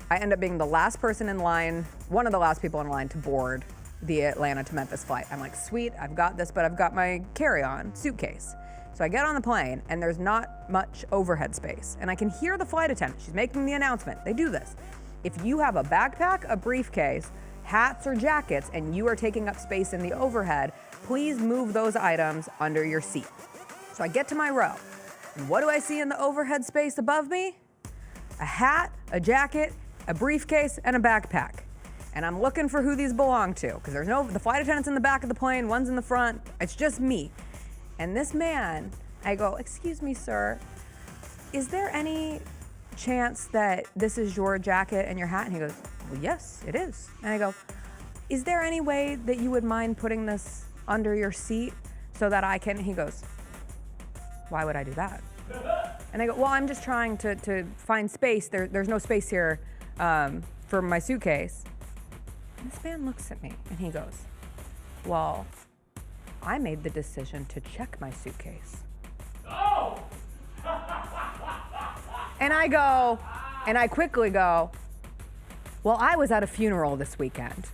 I end up being the last person in line, one of the last people in line to board the Atlanta to Memphis flight. I'm like, sweet, I've got this, but I've got my carry-on suitcase. So I get on the plane and there's not much overhead space. And I can hear the flight attendant. She's making the announcement. They do this. If you have a backpack, a briefcase, hats or jackets, and you are taking up space in the overhead, please move those items under your seat. So I get to my row. And what do I see in the overhead space above me? A hat, a jacket, a briefcase, and a backpack. And I'm looking for who these belong to, because the flight attendant's in the back of the plane, one's in the front, it's just me. And this man, I go, excuse me, sir, is there any chance that this is your jacket and your hat? And he goes, well, yes, it is. And I go, is there any way that you would mind putting this under your seat so that I can, he goes, why would I do that? And I go, well, I'm just trying to find space. There's no space here for my suitcase. And this man looks at me and he goes, well, I made the decision to check my suitcase. Oh! And I go, and I quickly go, well, I was at a funeral this weekend.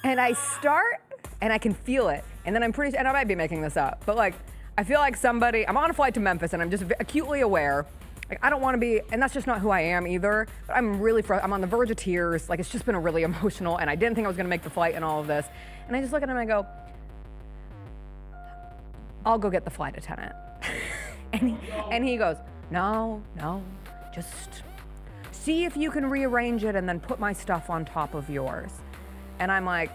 And I start, and I can feel it. And then and I might be making this up, but like, I feel like I'm on a flight to Memphis and I'm just acutely aware. Like, I don't want to be, and that's just not who I am either, but I'm really, I'm on the verge of tears. Like, it's just been really emotional, and I didn't think I was going to make the flight and all of this. And I just look at him and I go, I'll go get the flight attendant. and he goes, no, just see if you can rearrange it and then put my stuff on top of yours. And I'm like,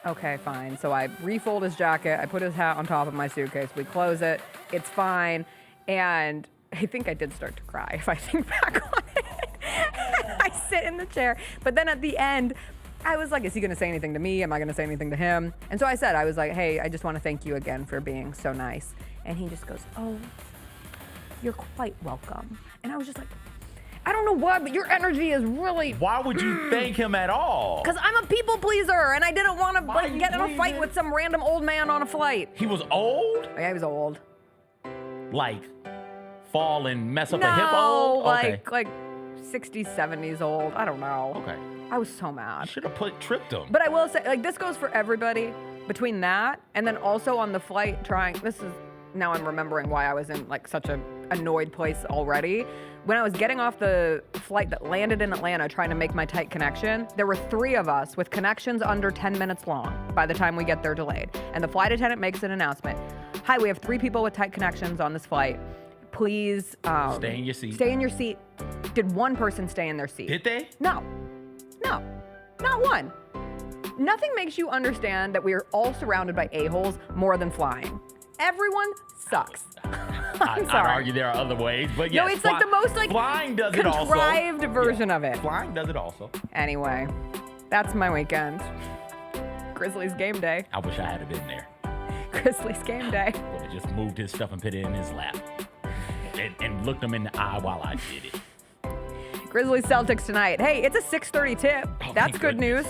okay, fine. So I refold his jacket, I put his hat on top of my suitcase, we close it, it's fine. And I think I did start to cry if I think back on it. I sit in the chair. But then at the end, I was like, is he gonna say anything to me? Am I gonna say anything to him? And so I was like, hey, I just wanna thank you again for being so nice. And he just goes, oh, you're quite welcome. And I was just like, I don't know why, but your energy is really... Why would you thank him at all? Because I'm a people pleaser, and I didn't want to get in a fight with some random old man on a flight. He was old? Yeah, he was old. Like, fall and mess up a hip old? Okay. like 60s, 70s old. I don't know. Okay. I was so mad. Should have tripped him. But I will say, like, this goes for everybody. Between that and then also on the flight now I'm remembering why I was in like such a annoyed place already. When I was getting off the flight that landed in Atlanta trying to make my tight connection, there were 3 of us with connections under 10 minutes long by the time we get there delayed. And the flight attendant makes an announcement. Hi, we have 3 people with tight connections on this flight. Please stay in your seat. Stay in your seat. Did one person stay in their seat? Did they? No, not one. Nothing makes you understand that we are all surrounded by a-holes more than flying. Everyone sucks. I'm sorry. I'd argue there are other ways, but yes. No, it's like the most like flying does it also. Contrived version of it. Flying does it also. Anyway, that's my weekend. Grizzlies game day. I wish I had been there. Grizzlies game day. Would have just moved his stuff and put it in his lap. And looked him in the eye while I did it. Grizzlies Celtics tonight. Hey, it's a 6:30 tip. That's good news.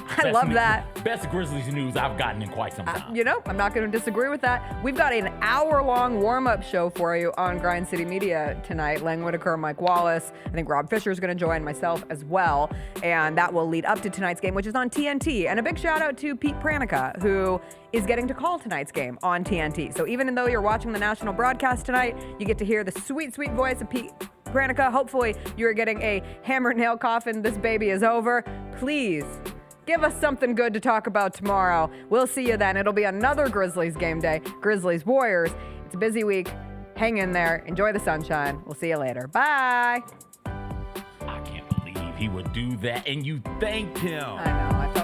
I love that. Best Grizzlies news I've gotten in quite some time. I'm not going to disagree with that. We've got an hour-long warm-up show for you on Grind City Media tonight. Lang Whitaker, Mike Wallace. I think Rob Fisher is going to join, myself as well. And that will lead up to tonight's game, which is on TNT. And a big shout-out to Pete Pranica, who is getting to call tonight's game on TNT. So even though you're watching the national broadcast tonight, you get to hear the sweet, sweet voice of Pete Pranica. Hopefully you're getting a hammer nail coffin. This baby is over. Please give us something good to talk about tomorrow. We'll see you then. It'll be another Grizzlies game day. Grizzlies Warriors. It's a busy week. Hang in there. Enjoy the sunshine. We'll see you later. Bye. I can't believe he would do that, and you thanked him. I know. I felt